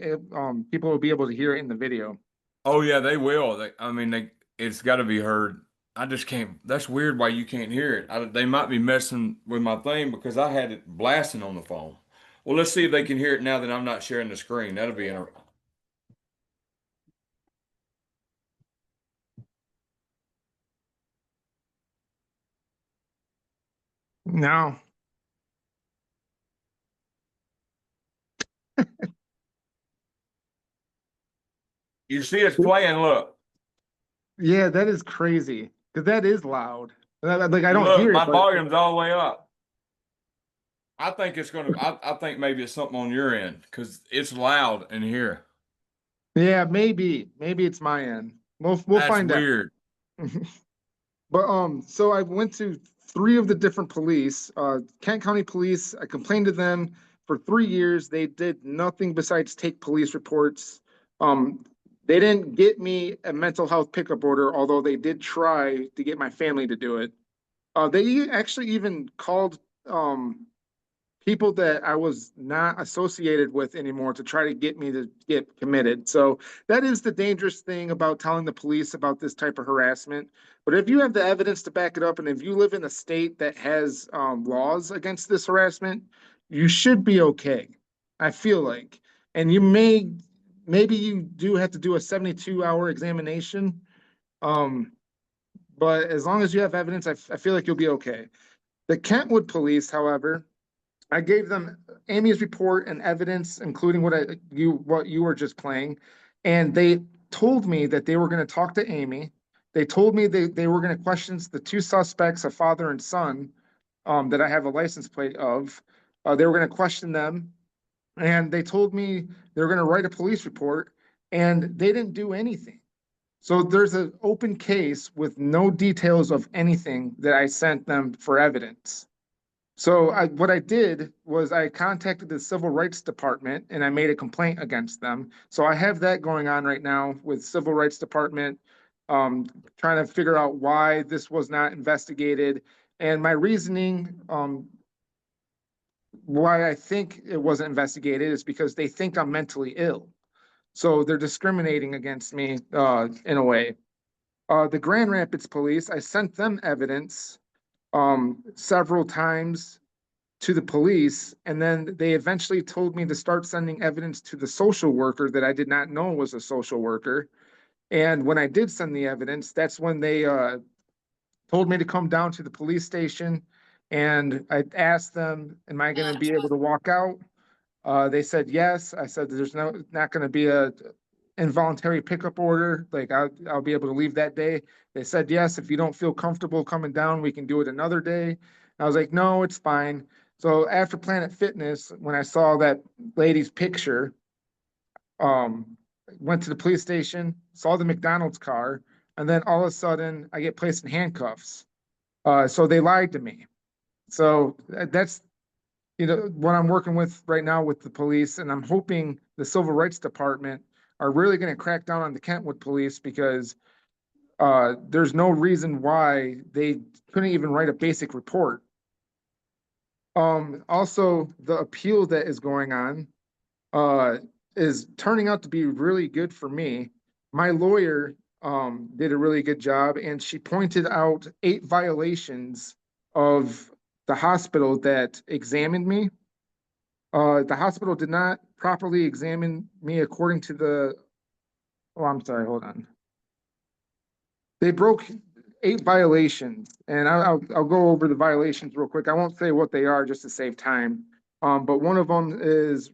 people will be able to hear it in the video. Oh yeah, they will. I mean, it's got to be heard. I just can't. That's weird why you can't hear it. They might be messing with my thing because I had it blasting on the phone. Well, let's see if they can hear it now that I'm not sharing the screen. That'll be interesting. No. You see it's playing, look. Yeah, that is crazy. Cause that is loud. Like I And don't look, hear my it, but volume's all the way up. I think it's gonna, I think maybe it's something on your end, because it's loud in here. yeah, maybe it's my end. We'll That's find out. weird. But so I went to three of the different police, Kent County Police. I complained to them for 3 years. They did nothing besides take police reports. Um, they didn't get me a mental health pickup order, although they did try to get my family to do it. They actually even called people that I was not associated with anymore to try to get me to get committed. So that is the dangerous thing about telling the police about this type of harassment. But if you have the evidence to back it up, and if you live in a state that has laws against this harassment, you should be okay. I feel like, and maybe you do have to do a 72-hour examination. Um, but as long as you have evidence, I feel like you'll be okay. The Kentwood Police, however, I gave them Amy's report and evidence, including what you were just playing, and they told me that they were going to talk to Amy. They told me they were going to question the two suspects, a father and son, that I have a license plate of. They were going to question them, and they told me they were going to write a police report, and they didn't do anything. So there's an open case with no details of anything that I sent them for evidence. So what I did was I contacted the Civil Rights Department and I made a complaint against them. So I have that going on right now with Civil Rights Department, trying to figure out why this was not investigated. And my reasoning, why I think it wasn't investigated is because they think I'm mentally ill. So they're discriminating against me, in a way. The Grand Rapids Police, I sent them evidence, several times to the police, and then they eventually told me to start sending evidence to the social worker that I did not know was a social worker. And when I did send the evidence, that's when they told me to come down to the police station. And I asked them, "Am I going to be able to walk out?" They said yes. I said, "There's not going to be a involuntary pickup order. Like I'll be able to leave that day." They said yes. If you don't feel comfortable coming down, we can do it another day. I was like, "No, it's fine." So after Planet Fitness, when I saw that lady's picture, went to the police station, saw the McDonald's car, and then all of a sudden I get placed in handcuffs. So they lied to me. So that's what I'm working with right now with the police, and I'm hoping the Civil Rights Department are really going to crack down on the Kentwood Police because there's no reason why they couldn't even write a basic report. Also, the appeal that is going on uh, is turning out to be really good for me. My lawyer did a really good job, and she pointed out 8 violations of the hospital that examined me. The hospital did not properly examine me according to oh, I'm sorry, hold on. They broke 8 violations, and I'll go over the violations real quick. I won't say what they are just to save time. But one of them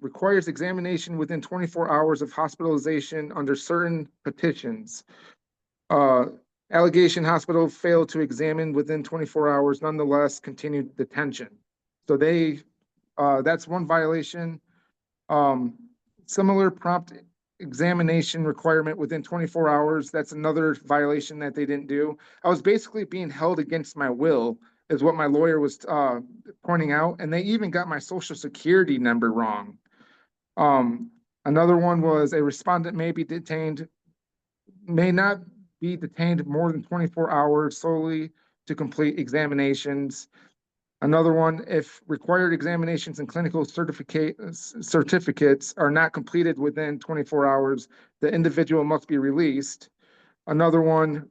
requires examination within 24 hours of hospitalization under certain petitions. Uh, Allegation hospital failed to examine within 24 hours, nonetheless continued detention. So that's one violation. Um, Similar prompt examination requirement within 24 hours. That's another violation that they didn't do. I was basically being held against my will, is what my lawyer was pointing out, and they even got my social security number wrong. Another one was a respondent may not be detained more than 24 hours solely to complete examinations. Another one, if required examinations and clinical certificates are not completed within 24 hours, the individual must be released. Another one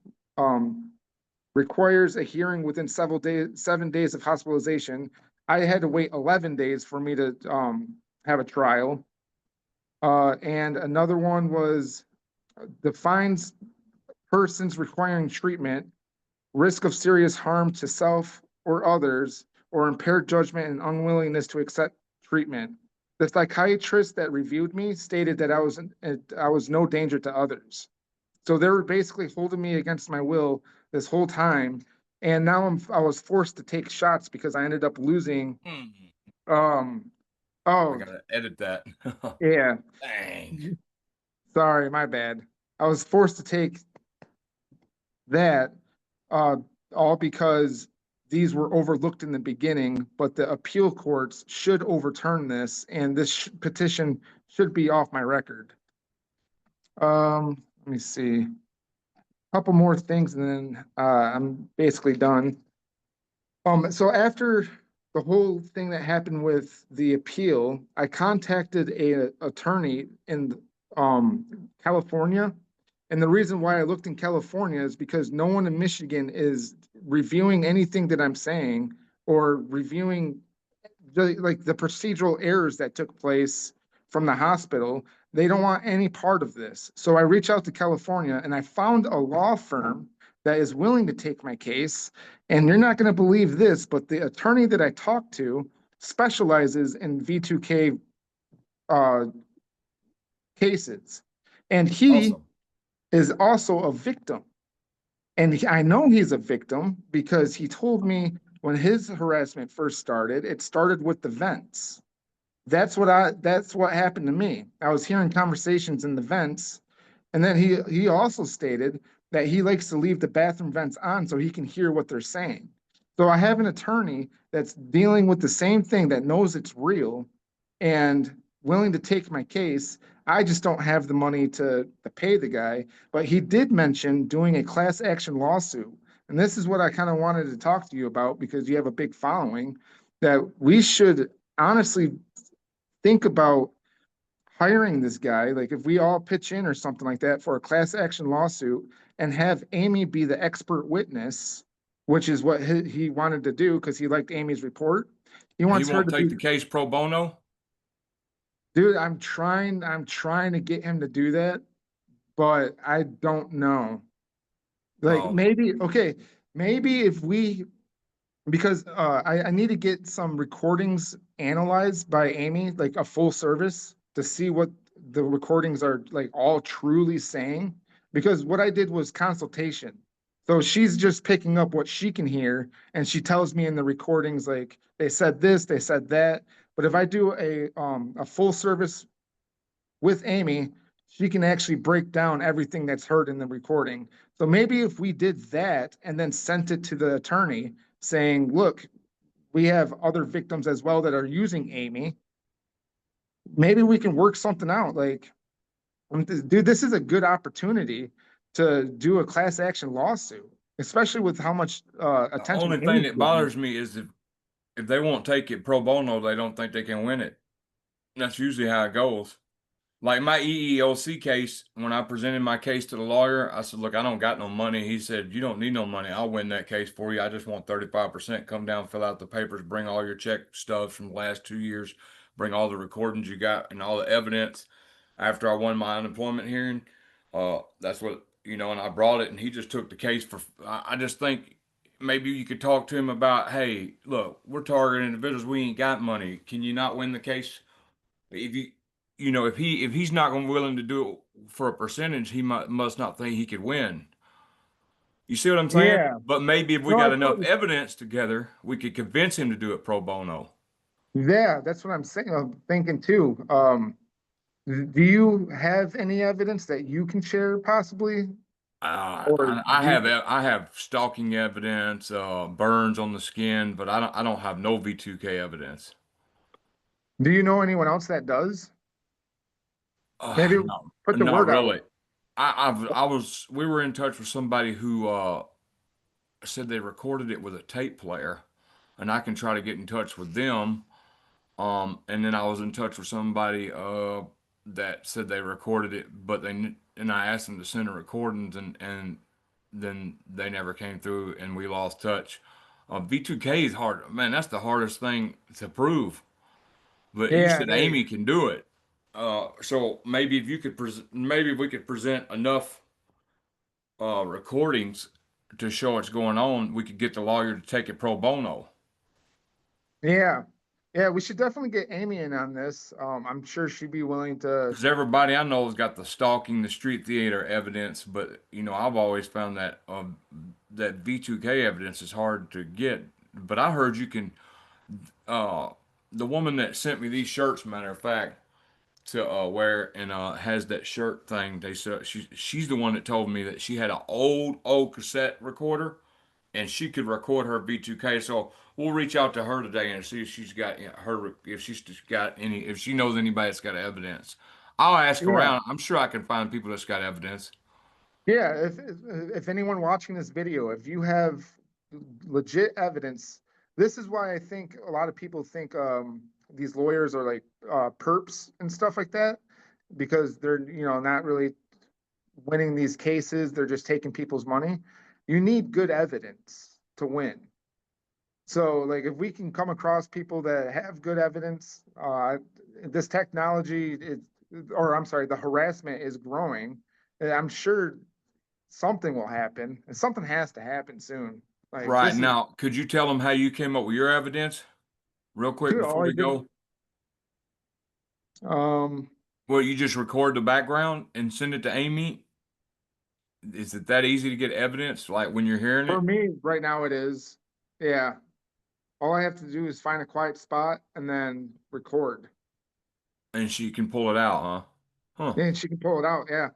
requires a hearing within 7 days of hospitalization. I had to wait 11 days for me to have a trial. And another one was defines persons requiring treatment, risk of serious harm to self or others, or impaired judgment and unwillingness to accept treatment. the psychiatrist that reviewed me stated that I was no danger to others. So they were basically holding me against my will this whole time. And now I was forced to take shots because I ended up losing. Mhm. Um, I oh, gotta edit that. yeah. Dang. Sorry, my bad. I was forced to take that, uh, all because these were overlooked in the beginning, but the appeal courts should overturn this, and this petition should be off my record. Let me see. Couple more things, and then I'm basically done. So after the whole thing that happened with the appeal, I contacted a attorney in California. And the reason why I looked in California is because no one in Michigan is reviewing anything that I'm saying or reviewing the procedural errors that took place from the hospital. They don't want any part of this. So I reached out to California and I found a law firm that is willing to take my case. And you're not going to believe this, but the attorney that I talked to specializes in V2K uh, cases. And he Awesome. is also a victim. And I know he's a victim because he told me when his harassment first started, it started with the vents. That's what happened to me. I was hearing conversations in the vents, and then he also stated that he likes to leave the bathroom vents on so he can hear what they're saying. So I have an attorney that's dealing with the same thing, that knows it's real and willing to take my case. I just don't have the money to pay the guy, but he did mention doing a class action lawsuit. And this is what I kind of wanted to talk to you about because you have a big following, that we should honestly think about hiring this guy. Like if we all pitch in or something like that for a class action lawsuit and have Amy be the expert witness, which is what he wanted to do because he liked Amy's report. He He wants her won't to be, take the case pro bono. dude, I'm trying to get him to do that, but I don't know. Like Oh, maybe, okay, maybe if we, because I need to get some recordings analyzed by Amy, like a full service, to see what the recordings are like all truly saying. Because what I did was consultation. So she's just picking up what she can hear, and she tells me in the recordings like they said this, they said that. But if I do a full service with Amy, she can actually break down everything that's heard in the recording. So maybe if we did that and then sent it to the attorney saying, look, we have other victims as well that are using Amy, maybe we can work something out. Like, dude, this is a good opportunity to do a class action lawsuit, especially with how much the attention only thing Amy's that getting. bothers me is if they won't take it pro bono, they don't think they can win it. That's usually how it goes. Like my EEOC case, when I presented my case to the lawyer, I said, look, I don't got no money. He said, you don't need no money. I'll win that case for you. I just want 35%. Come down, fill out the papers, bring all your check stubs from the last 2 years, bring all the recordings you got and all the evidence. After I won my unemployment hearing, that's what, and I brought it and he just took the case for, I just think maybe you could talk to him about, hey, look, we're targeting individuals. We ain't got money. Can you not win the case? If if he's not willing to do it for a percentage, he must not think he could win. You see what I'm saying? Yeah. But maybe if we No, I got enough totally. evidence together, we could convince him to do it pro bono. Yeah, that's what I'm saying. I'm thinking too. Do you have any evidence that you can share possibly? Or do you, I have stalking evidence, burns on the skin, but I don't have no V2K evidence. do you know anyone else that does? Maybe No, put the not word out. really. We were in touch with somebody who said they recorded it with a tape player, and I can try to get in touch with them. And then I was in touch with somebody that said they recorded it, but and I asked them to send the recordings, and then they never came through, and we lost touch. V2K is hard, man. That's the hardest thing to prove. But you Yeah, said Amy can do it. So maybe if you could maybe if we could present enough recordings to show what's going on, we could get the lawyer to take it pro bono. yeah, Yeah, we should definitely get Amy in on this. I'm sure she'd be willing to. Because everybody I know has got the stalking the street theater evidence, but I've always found that that V2K evidence is hard to get. But I heard you can. Uh, the woman that sent me these shirts, matter of fact, to wear and has that shirt thing. They said she's the one that told me that she had an old cassette recorder and she could record her V2K. So we'll reach out to her today and see if she's got if she's got any, if she knows anybody that's got evidence. I'll ask Yeah. around. I'm sure I can find people that's got evidence. Yeah, if anyone watching this video, if you have legit evidence, this is why I think a lot of people think these lawyers are like perps and stuff like that, because they're not really winning these cases. They're just taking people's money. You need good evidence to win. So like if we can come across people that have good evidence, this technology is, or I'm sorry, the harassment is growing. And I'm sure something will happen, and something has to happen soon. Like Right this is, now, could you tell them how you came up with your evidence, real quick dude, before all I we did. go? Um, Well, you just record the background and send it to Amy. Is it that easy to get evidence, like when you're hearing for it? me right now it is. Yeah. All I have to do is find a quiet spot and then record. And she can pull it out, huh? Huh. And she can pull it out. Yeah.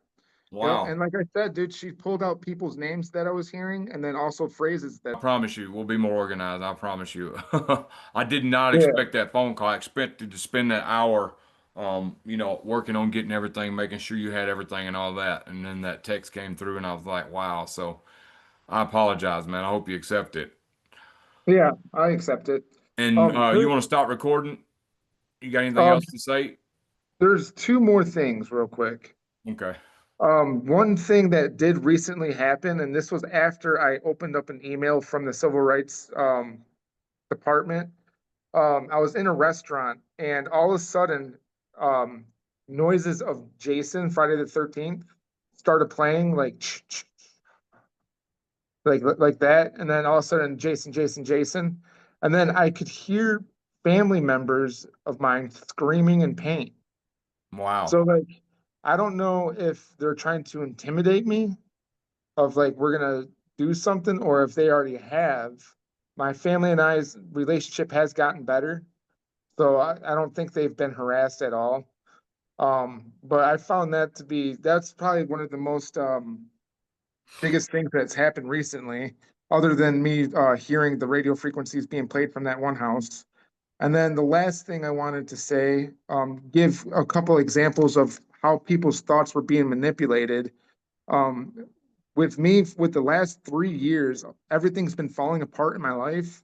Yep. Wow. And like I said, dude, she pulled out people's names that I was hearing and then also phrases that. I promise you, we'll be more organized. I promise you. I did not Yeah. expect that phone call. I expected to spend that hour, working on getting everything, making sure you had everything and all that. And then that text came through, and I was like, wow. So I apologize, man. I hope you accept it. Yeah, I accept it. And Um, you there, want to stop recording? You got anything um, else to say? there's two more things real quick. Okay. One thing that did recently happen, and this was after I opened up an email from the civil rights department. I was in a restaurant and all of a sudden, um, noises of Jason, Friday the 13th, started playing like that. And then all of a sudden, Jason, Jason, Jason. And then I could hear family members of mine screaming in pain. Wow. So like, I don't know if they're trying to intimidate me of like we're gonna do something, or if they already have. My family and I's relationship has gotten better, so I don't think they've been harassed at all. But I found that to be that's probably one of the most biggest things that's happened recently, other than me hearing the radio frequencies being played from that one house. And then the last thing I wanted to say, give a couple examples of how people's thoughts were being manipulated. Um, with me, with the last 3 years, everything's been falling apart in my life,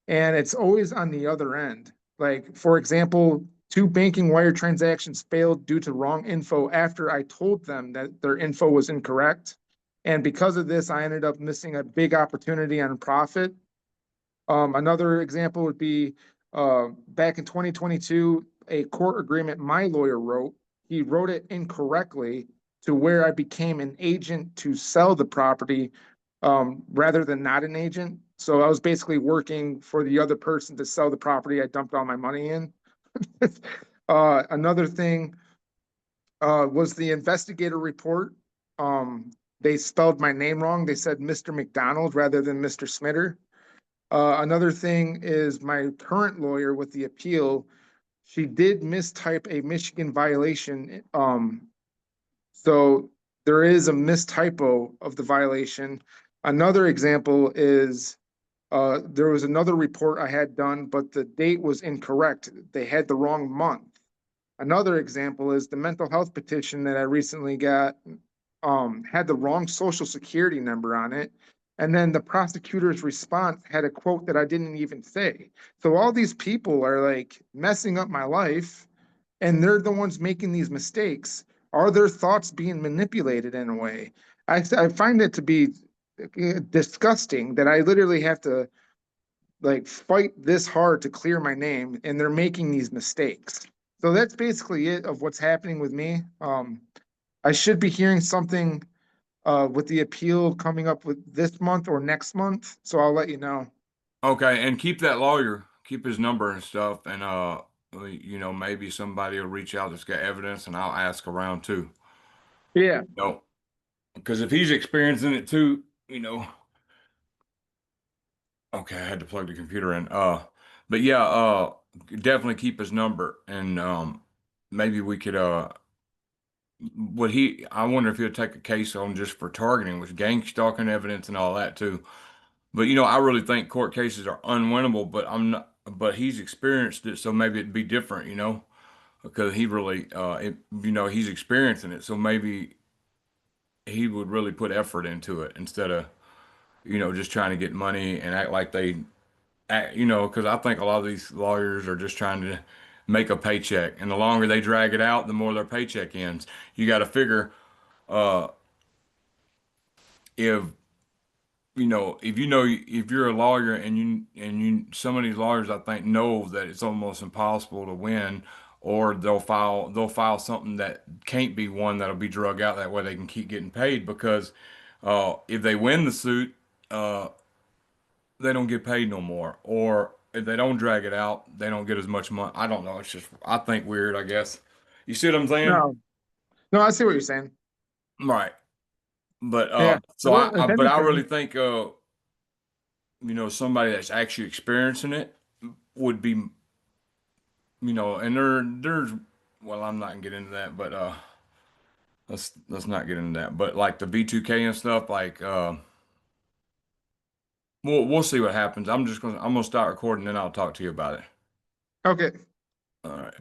and it's always on the other end. Like, for example, 2 banking wire transactions failed due to wrong info after I told them that their info was incorrect. And because of this, I ended up missing a big opportunity on profit. Another example would be back in 2022, a court agreement my lawyer wrote. He wrote it incorrectly to where I became an agent to sell the property rather than not an agent. So I was basically working for the other person to sell the property I dumped all my money in. Another thing was the investigator report. They spelled my name wrong. They said Mr. McDonald rather than Mr. Smitter. Another thing is my current lawyer with the appeal, she did mistype a Michigan violation. So there is a mistypo of the violation. Another example is there was another report I had done, but the date was incorrect. They had the wrong month. Another example is the mental health petition that I recently got had the wrong social security number on it. And then the prosecutor's response had a quote that I didn't even say. So all these people are like messing up my life, and they're the ones making these mistakes. Are their thoughts being manipulated in a way? I find it to be disgusting that I literally have to like fight this hard to clear my name, and they're making these mistakes. So that's basically it of what's happening with me. I should be hearing something with the appeal coming up with this month or next month. So I'll let you know. Okay, and keep that lawyer keep his number and stuff, and you know, maybe somebody will reach out that's got evidence, and I'll ask around too. Yeah. No, because if he's experiencing it too, you know. Okay, I had to plug the computer in. But yeah, definitely keep his number, and maybe we could would he? I wonder if he'll take a case on just for targeting with gang stalking evidence and all that too. But you know, I really think court cases are unwinnable. But I'm not. But he's experienced it, so maybe it'd be different. You know, because he really, you know, he's experiencing it, so maybe he would really put effort into it instead of, you know, just trying to get money and act like they, act, you know, because I think a lot of these lawyers are just trying to make a paycheck, and the longer they drag it out, the more their paycheck ends. You got to figure, uh, if you know, if you're a lawyer and some of these lawyers, I think, know that it's almost impossible to win, or they'll file something that can't be one that'll be drug out that way they can keep getting paid because if they win the suit, uh, they don't get paid no more, or if they don't drag it out, they don't get as much money. I don't know. It's just, I think, weird, I guess. You see what I'm saying? No, no, I see what you're saying. Right. But Yeah. so Well, if but I really anything, think you know, somebody that's actually experiencing it would be, you know, and there's, well, I'm not gonna get into that, but let's not get into that. But like the V2K and stuff, like we'll see what happens. I'm gonna start recording, then I'll talk to you about it. okay. All right.